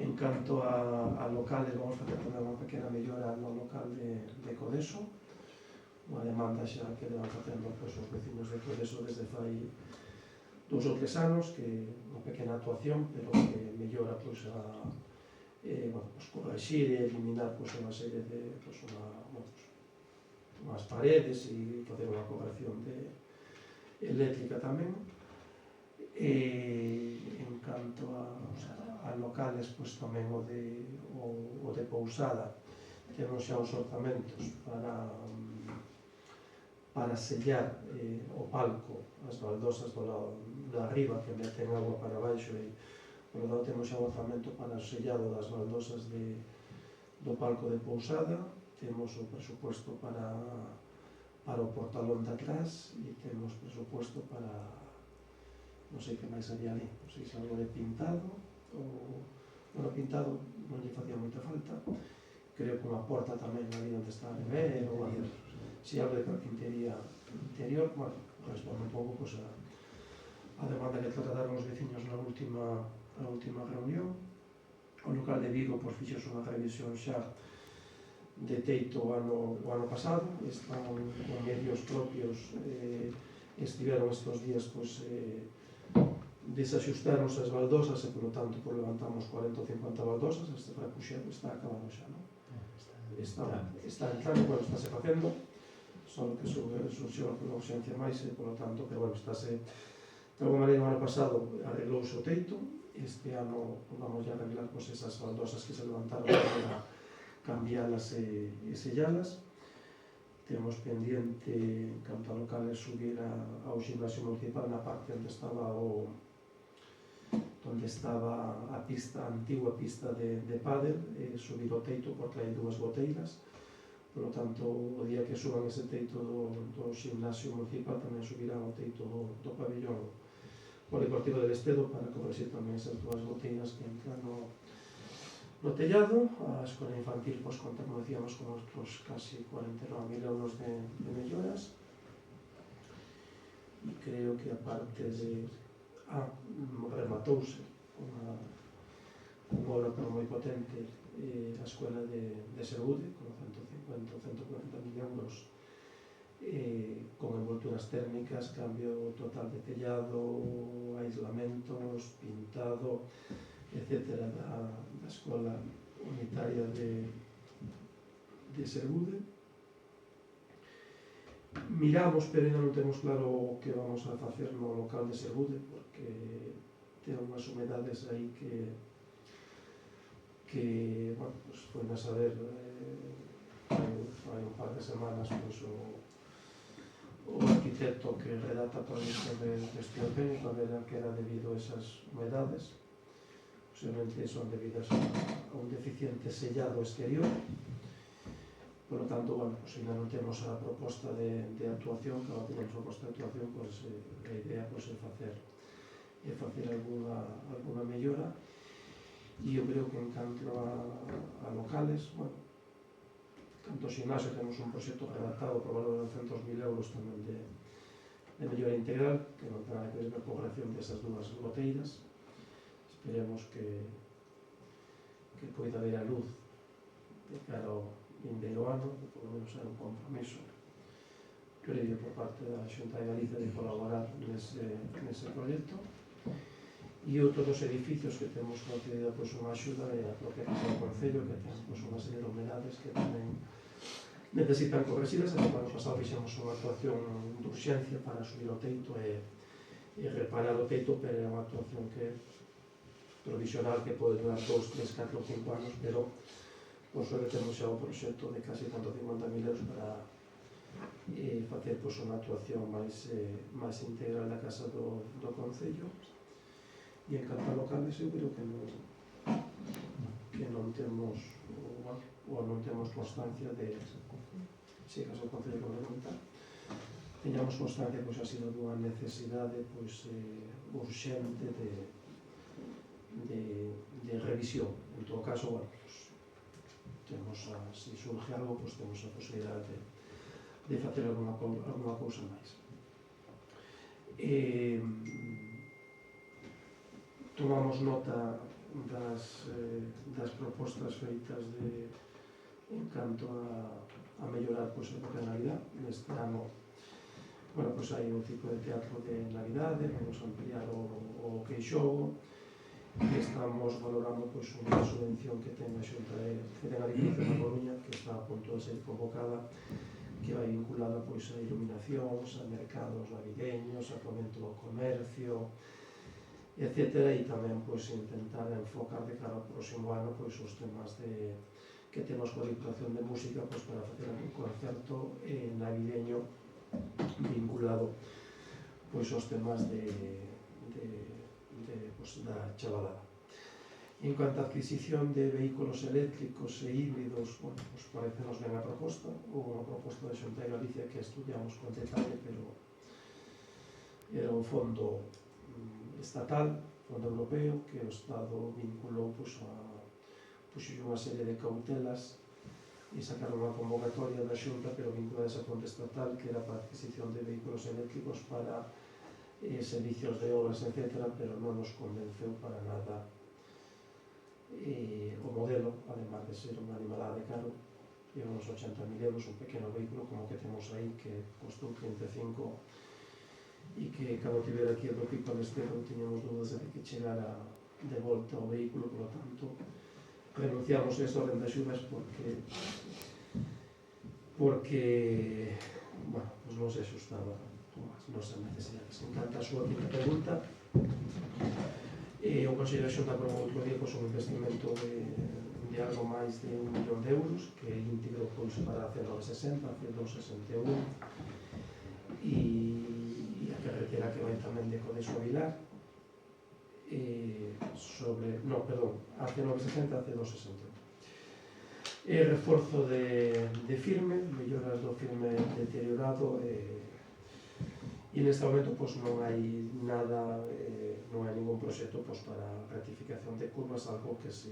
En canto a locales, vamos facer tamén unha pequena mellora no local de Codeso, unha demanda xa que levan facendo pues, os vecinos de Codeso desde fai 2 ou 3 anos, que unha pequena actuación, pero que mellora pues, corregir e eliminar pues, unha serie de pues, unhas paredes e facer unha corrección eléctrica tamén. En canto a locales, pues, tamén o de Pousada, temos xa os orzamentos para sellar o palco, as baldosas do lado da arriba que meten agua para baixo e por lo tanto temos xa o orzamento para o sellado das baldosas do palco de Pousada, temos o presupuesto para o portalón de atrás e temos presupuesto para non sei que máis había ali, non sei se algo de pintado ou... Bueno, pintado non lle facía moita falta, creo que unha porta tamén ali onde está a beber ou algo, si algo de carpintería interior, bueno, responde un pouco pues, a demanda que trataron os veciños na última reunión. O local de Vigo pues, fixos unha revisión xa de teito o ano pasado, están con medios propios, estiveron estes días pues, desaxustaron as baldosas e, por lo tanto, pues, levantamos 40 ou 50 baldosas, este repuxado está acabado xa, non? Está entrando, bueno, estáse facendo, só que surgiu a urxencia máis, por lo tanto, pero bueno, estáse, de alguma maneira, o ano pasado arreglouse o teito, este ano vamos a arreglar pues, esas baldosas que se levantaron para cambialas e sellalas. Temos pendiente, en canto a locales, subir ao gimnasio municipal na parte onde estaba a pista, a antigua pista de pádel, subir o teito porque hai 2 goteiras. Por lo tanto, o día que suban ese teito do gimnasio municipal tamén subirán o teito do pabellón polideportivo de Lestedo para corregir tamén esas 2 goteiras que entran no tellado. A escola infantil pues, conta, como decíamos, con outros casi 49.000 euros de melloras e creo que aparte de rematouse unha obra moi potente a escola de Segude con 150 ou 140.000 euros con envolturas térmicas, cambio total de tellado, aislamentos, pintado, etcétera, da escola unitaria de Segude. Miramos, pero ainda non temos claro o que vamos a facer no local de Segude, porque ten unhas humedades aí que bueno, pues, foi a saber hai un par de semanas pues, o arquitecto que redacta o proyecto de gestión técnica verá que era debido a esas humedades, posiblemente son debidas a un deficiente sellado exterior. Por lo tanto, bueno, pues, ainda non temos a proposta de actuación, que agora temos a proposta de actuación, pues, a idea pues, é facer alguna mellora. E eu creo que en canto a locales, bueno, canto ao gimnasio temos un proxecto redactado por valor de 200.000 euros tamén de mellora integral, que non terá que ver con a corrección desas 2 goteiras. Esperemos que poida haber a luz de cara ao vindeiro ano, que por lo menos hai un compromiso previo por parte da Xunta de Galicia de colaborar nese proxecto. E outro dos edificios que temos concedido pues, unha axuda é a propia Casa do Concello, que ten pues, unha serie de humedades que tamén necesitan correxidas. O ano pasado fixemos unha actuación de urxencia para subir o teito e reparar o teito, pero é unha actuación que provisional que pode durar 2, 3, 4 ou 5 anos, pero por suerte temos xa o proxecto de casi 150.000 euros para facer unha actuación máis integral da Casa do Concello. E en canto a locales, eu creo que non temos ou non temos constancia de se caso o Concello complementar teñamos constancia pois ha sido dunha necesidade pois urxente de revisión. En todo caso, bueno, pues, temos se surge algo, pues temos a posibilidade de facer alguna cousa máis. Tomamos nota das propostas feitas en canto a mellorar pues, a Navidad. Neste ano, bueno, pues hai un ciclo de teatro de Navidade, vamos a ampliar o Queixogo, e estamos valorando pues, unha subvención que ten a Xunta que ten a Diputación da Coruña, que está a punto de ser convocada, que vai vinculada pues, a iluminacións, a mercados navideños, a fomento do comercio, etc. E tamén pues, intentar enfocar de cara ao próximo ano pues, os temas que temos coa Diputación de Música pues, para facer un concerto navideño vinculado pues, aos temas pues, da chavalada. En cuanto a adquisición de vehículos eléctricos e híbridos, bueno, pues parecenos ben a proposta. Houve unha proposta de Xunta de Galicia que estudiamos con detalle, pero era un fondo estatal, fondo europeo, que o Estado vinculou puxo unha serie de cautelas e sacaron unha convocatoria da Xunta, pero vinculada a ese fondo estatal que era para a adquisición de vehículos eléctricos para servicios de obras, etc., pero non nos convenceu para nada o modelo, además de ser unha animalada de caro, e uns 80.000 euros, un pequeno vehículo como que temos aí, que costou 35, e que cando tivera aquí do pico al Estedo tiñamos dúdas de que chegara de volta o vehículo, por lo tanto renunciamos a esta orden de axudas porque bueno, pues non se axustaba as nosas necesidades. En canto a súa quinta pregunta, o Consello da Xunta aprobou outro día un investimento de algo máis de 1 millón de euros, que é íntegro para a C960, a C261 e a carretera que vai tamén de Codeso a Vilar, a C960 a C261. Reforzo de firme, melloras do firme deteriorado, e neste momento non hai nada, non hai ningún proxecto para rectificación de curvas, algo que si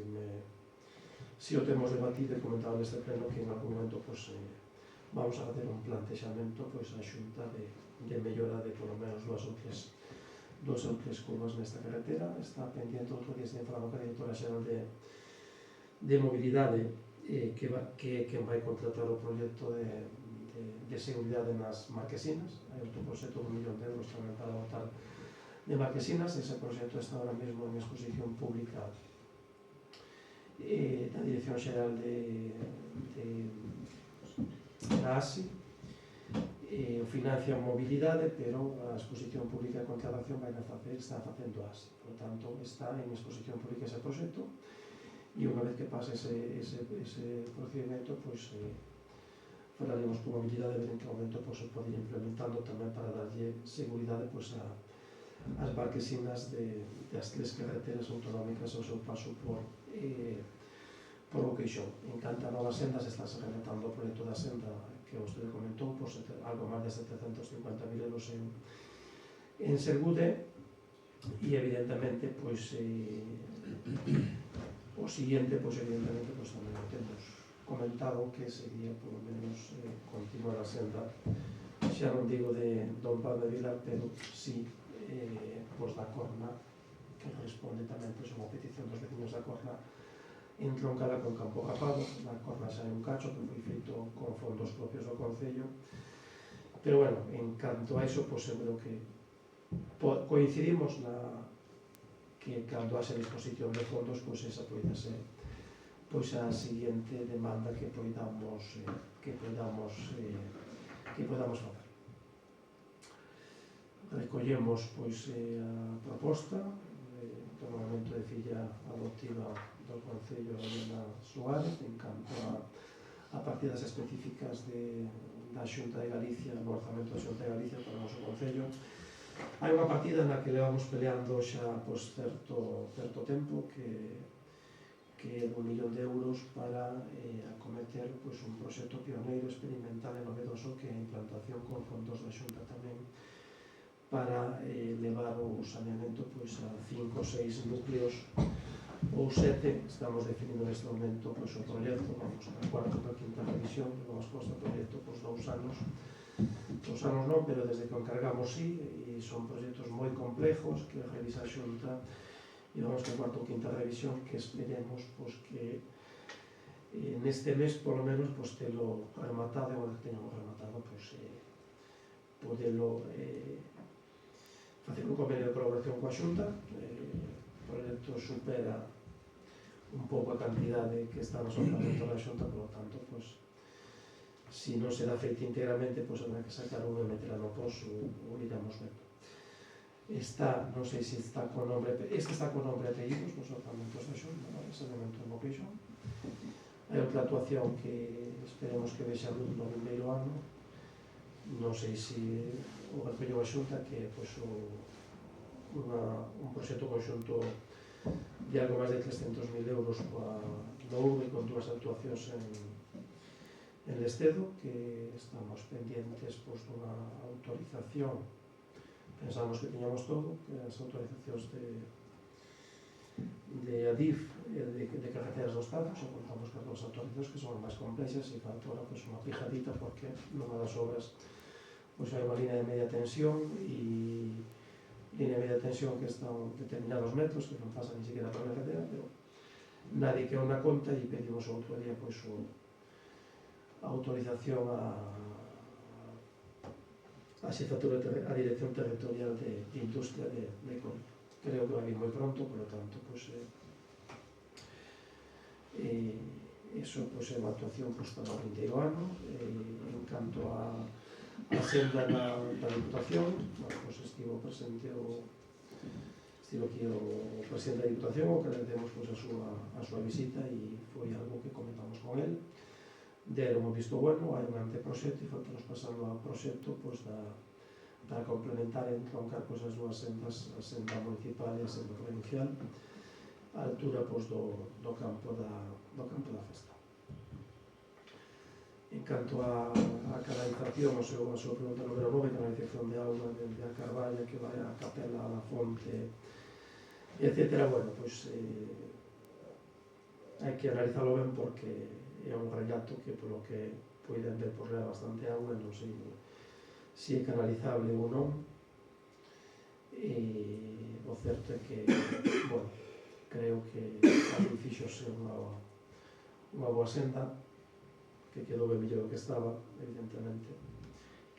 o temos debatido e comentado neste pleno, que en algún momento vamos a facer un plantexamento a Xunta de mellora de polo menos dúas ou tres curvas nesta carretera. Está pendiente outro día de falar coa directora xeral de mobilidade, que é quen vai contratar o proxecto de seguridade nas Marquesinas. Hai outro proxecto de 1 millón de euros tamén para dotar de Marquesinas. Ese proxecto está ahora mesmo en exposición pública da Dirección Xeral da ASI. O financia a mobilidade, pero a exposición pública de contratación está facendo ASI. Por tanto, está en exposición pública ese proxecto, e unha vez que pase ese procedimento, falaremos con mobilidade e ver en que momento se pode ir implementando tamén para darlle seguridade ás marquesinas das tres carreteras autonómicas ao seu paso por o Queixón. En canto a novas sendas, está se rematando o proxecto da senda que vostede comentou, por algo máis de 750.000 euros en Sergude, e evidentemente o siguiente evidentemente tamén o temos comentado, que sería por lo menos continuar a senda, xa non digo de Don Pablo de Vilar, pero sí da Corna, que responde tamén a unha petición dos vecinos da Corna, entroncada con Campo Rapado. Na Corna xa hai un cacho que foi feito con fondos propios do Concello, pero bueno, en canto a iso, seguro que coincidimos que cando haxe disposición de fondos, esa poida ser a seguinte demanda que podamos facer. Recollemos a proposta, do nomamento de filla adoptiva do Concello de Elena Suárez en canto a partidas específicas da Xunta de Galicia, no orzamento da Xunta de Galicia para o noso Concello. Hai unha partida na que levamos peleando xa certo tempo que é de 1 millón de euros para acometer un proxecto pioneiro, experimental e novedoso que é a implantación con fondos da Xunta tamén para levar o saneamento a 5 ou 6 núcleos ou 7, estamos definindo neste momento o proxecto, vamos na cuarta ou quinta revisión, vamos posto o proxecto 2 anos, 2 anos non, pero desde que o encargamos sí, e son proxectos moi complejos que revisa a Xunta e vamos na cuarta ou quinta revisión que esperemos que neste mes polo menos telo rematado, e unha vez que teñamos rematado podelo facer un convenio de colaboración coa Xunta. O proxecto supera un pouco a cantidade que está nos orzamentos da Xunta, por lo tanto, se non será feito integramente, habrá que sacar unha e meterá no poso ou iremos vendo. Non sei se está con nombre, está con nombre e apellidos nos orzamentos da Xunta, ese elemento no Peixón. Hai outra actuación que esperemos que vexa luz no vindeiro ano, non sei se o recollo a Xunta, que é un proxecto conxunto de algo máis de 300.000 euros no URBE con 2 actuacións en Lestedo, que estamos pendientes dunha autorización. Pensamos que tiñamos todo, que as autorizacións de ADIF e de carreteras do Estado, xa contamos con 2 autorizacións que son máis complexas e falta ahora unha pijadita porque nunha das obras hai unha línea de media tensión e línea de media tensión que está a determinados metros que non pasa ni siquiera por a carretera, pero nadie quedou na conta e pedimos outro día a autorización a xefatura, a Dirección Territorial de Industria de Coruña. Creo que vai vir moi pronto, por lo tanto, eso é unha actuación para o vindeiro ano. En canto a senda da Diputación, estivo presente aquí o presidente da Diputación, o que agradecemos a súa visita e foi algo que comentamos con el. Deron un visto bueno, hai un anteproxecto e faltanos pasando ao proxecto para complementar e entroncar as dúas sendas, a senda municipal e a senda provincial, a altura do campo da festa. En canto a canalización, a súa pregunta número 9, canalización de auga dende a Carballa que vai a Capela, a la Fonte, etc. Hai que analizalo ben porque é un rellato que polo que poden ver leva bastante auga, non sei se é canalizable ou non. O certo é que, creo que ali fixose unha boa senda, que quedou ben mellor do que estaba, evidentemente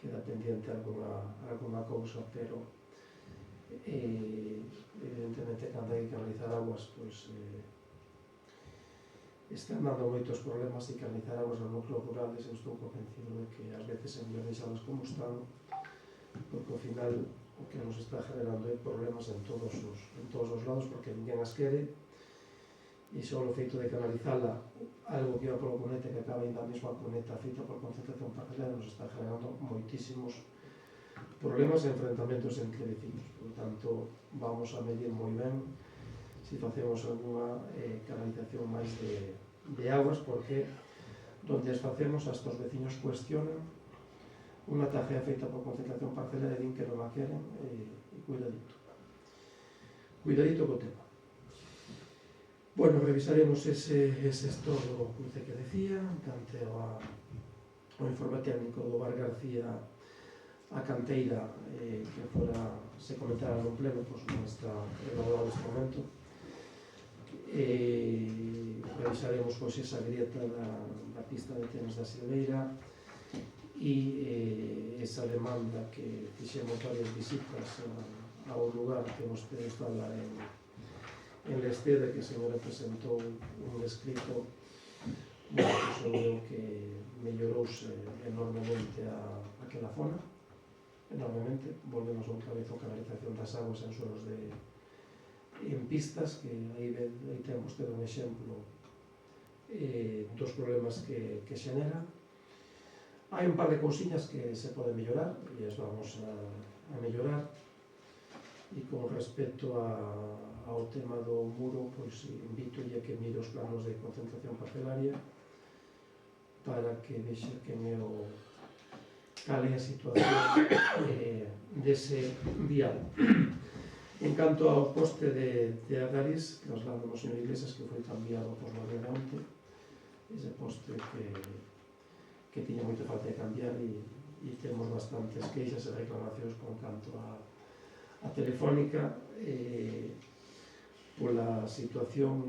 queda pendiente alguna cousa, pero evidentemente cando hai que canalizar aguas están dando moitos problemas e canalizar aguas nos núcleos rurales. Eu estou convencido de que ás veces é mellor deixalas como están, porque ao final o que nos está generando é problemas en todos os lados, porque ninguén as quere. E só o feito de canalizala, algo que iba polo cuneta que acaba ainda a mesma cuneta feita por concentración parcelera, nos está generando moitísimos problemas e enfrentamentos entre vecinos. Por tanto, vamos a medir moi ben se facemos alguna canalización máis de aguas, porque donde as facemos hasta os vecinos cuestionan unha tajea feita por concentración parcelera e din que non a queren, e cuidadito co tema. Revisaremos ese todo o cruce que decía, cante o informe técnico do Bar García a canteira que se comentara no pleno, non está elaborado neste momento. Revisaremos esa grieta da pista de tenis da Silveira e esa demanda que fixemos varias visitas ao lugar que vostede fala en Lestedo, que a señora presentou un escrito eu que mellorouse enormemente aquela zona, enormemente. Volvemos outra vez a canalización das aguas en suelos en pistas, que aí ten vostede un exemplo dos problemas que xenera. Hai un par de cousiñas que se poden mellorar e as vamos a mellorar, e con respecto ao tema do muro, pois invito a que mire os planos de concentración parcelaria para que vexa cal é a situación dese vial. En canto ao poste de Agariz, traslado ao señor Iglesias, que foi cambiado por Noguera onte, ese poste que tiña moita falta de cambiar, e temos bastantes queixas e reclamacións con canto a Telefónica pola situación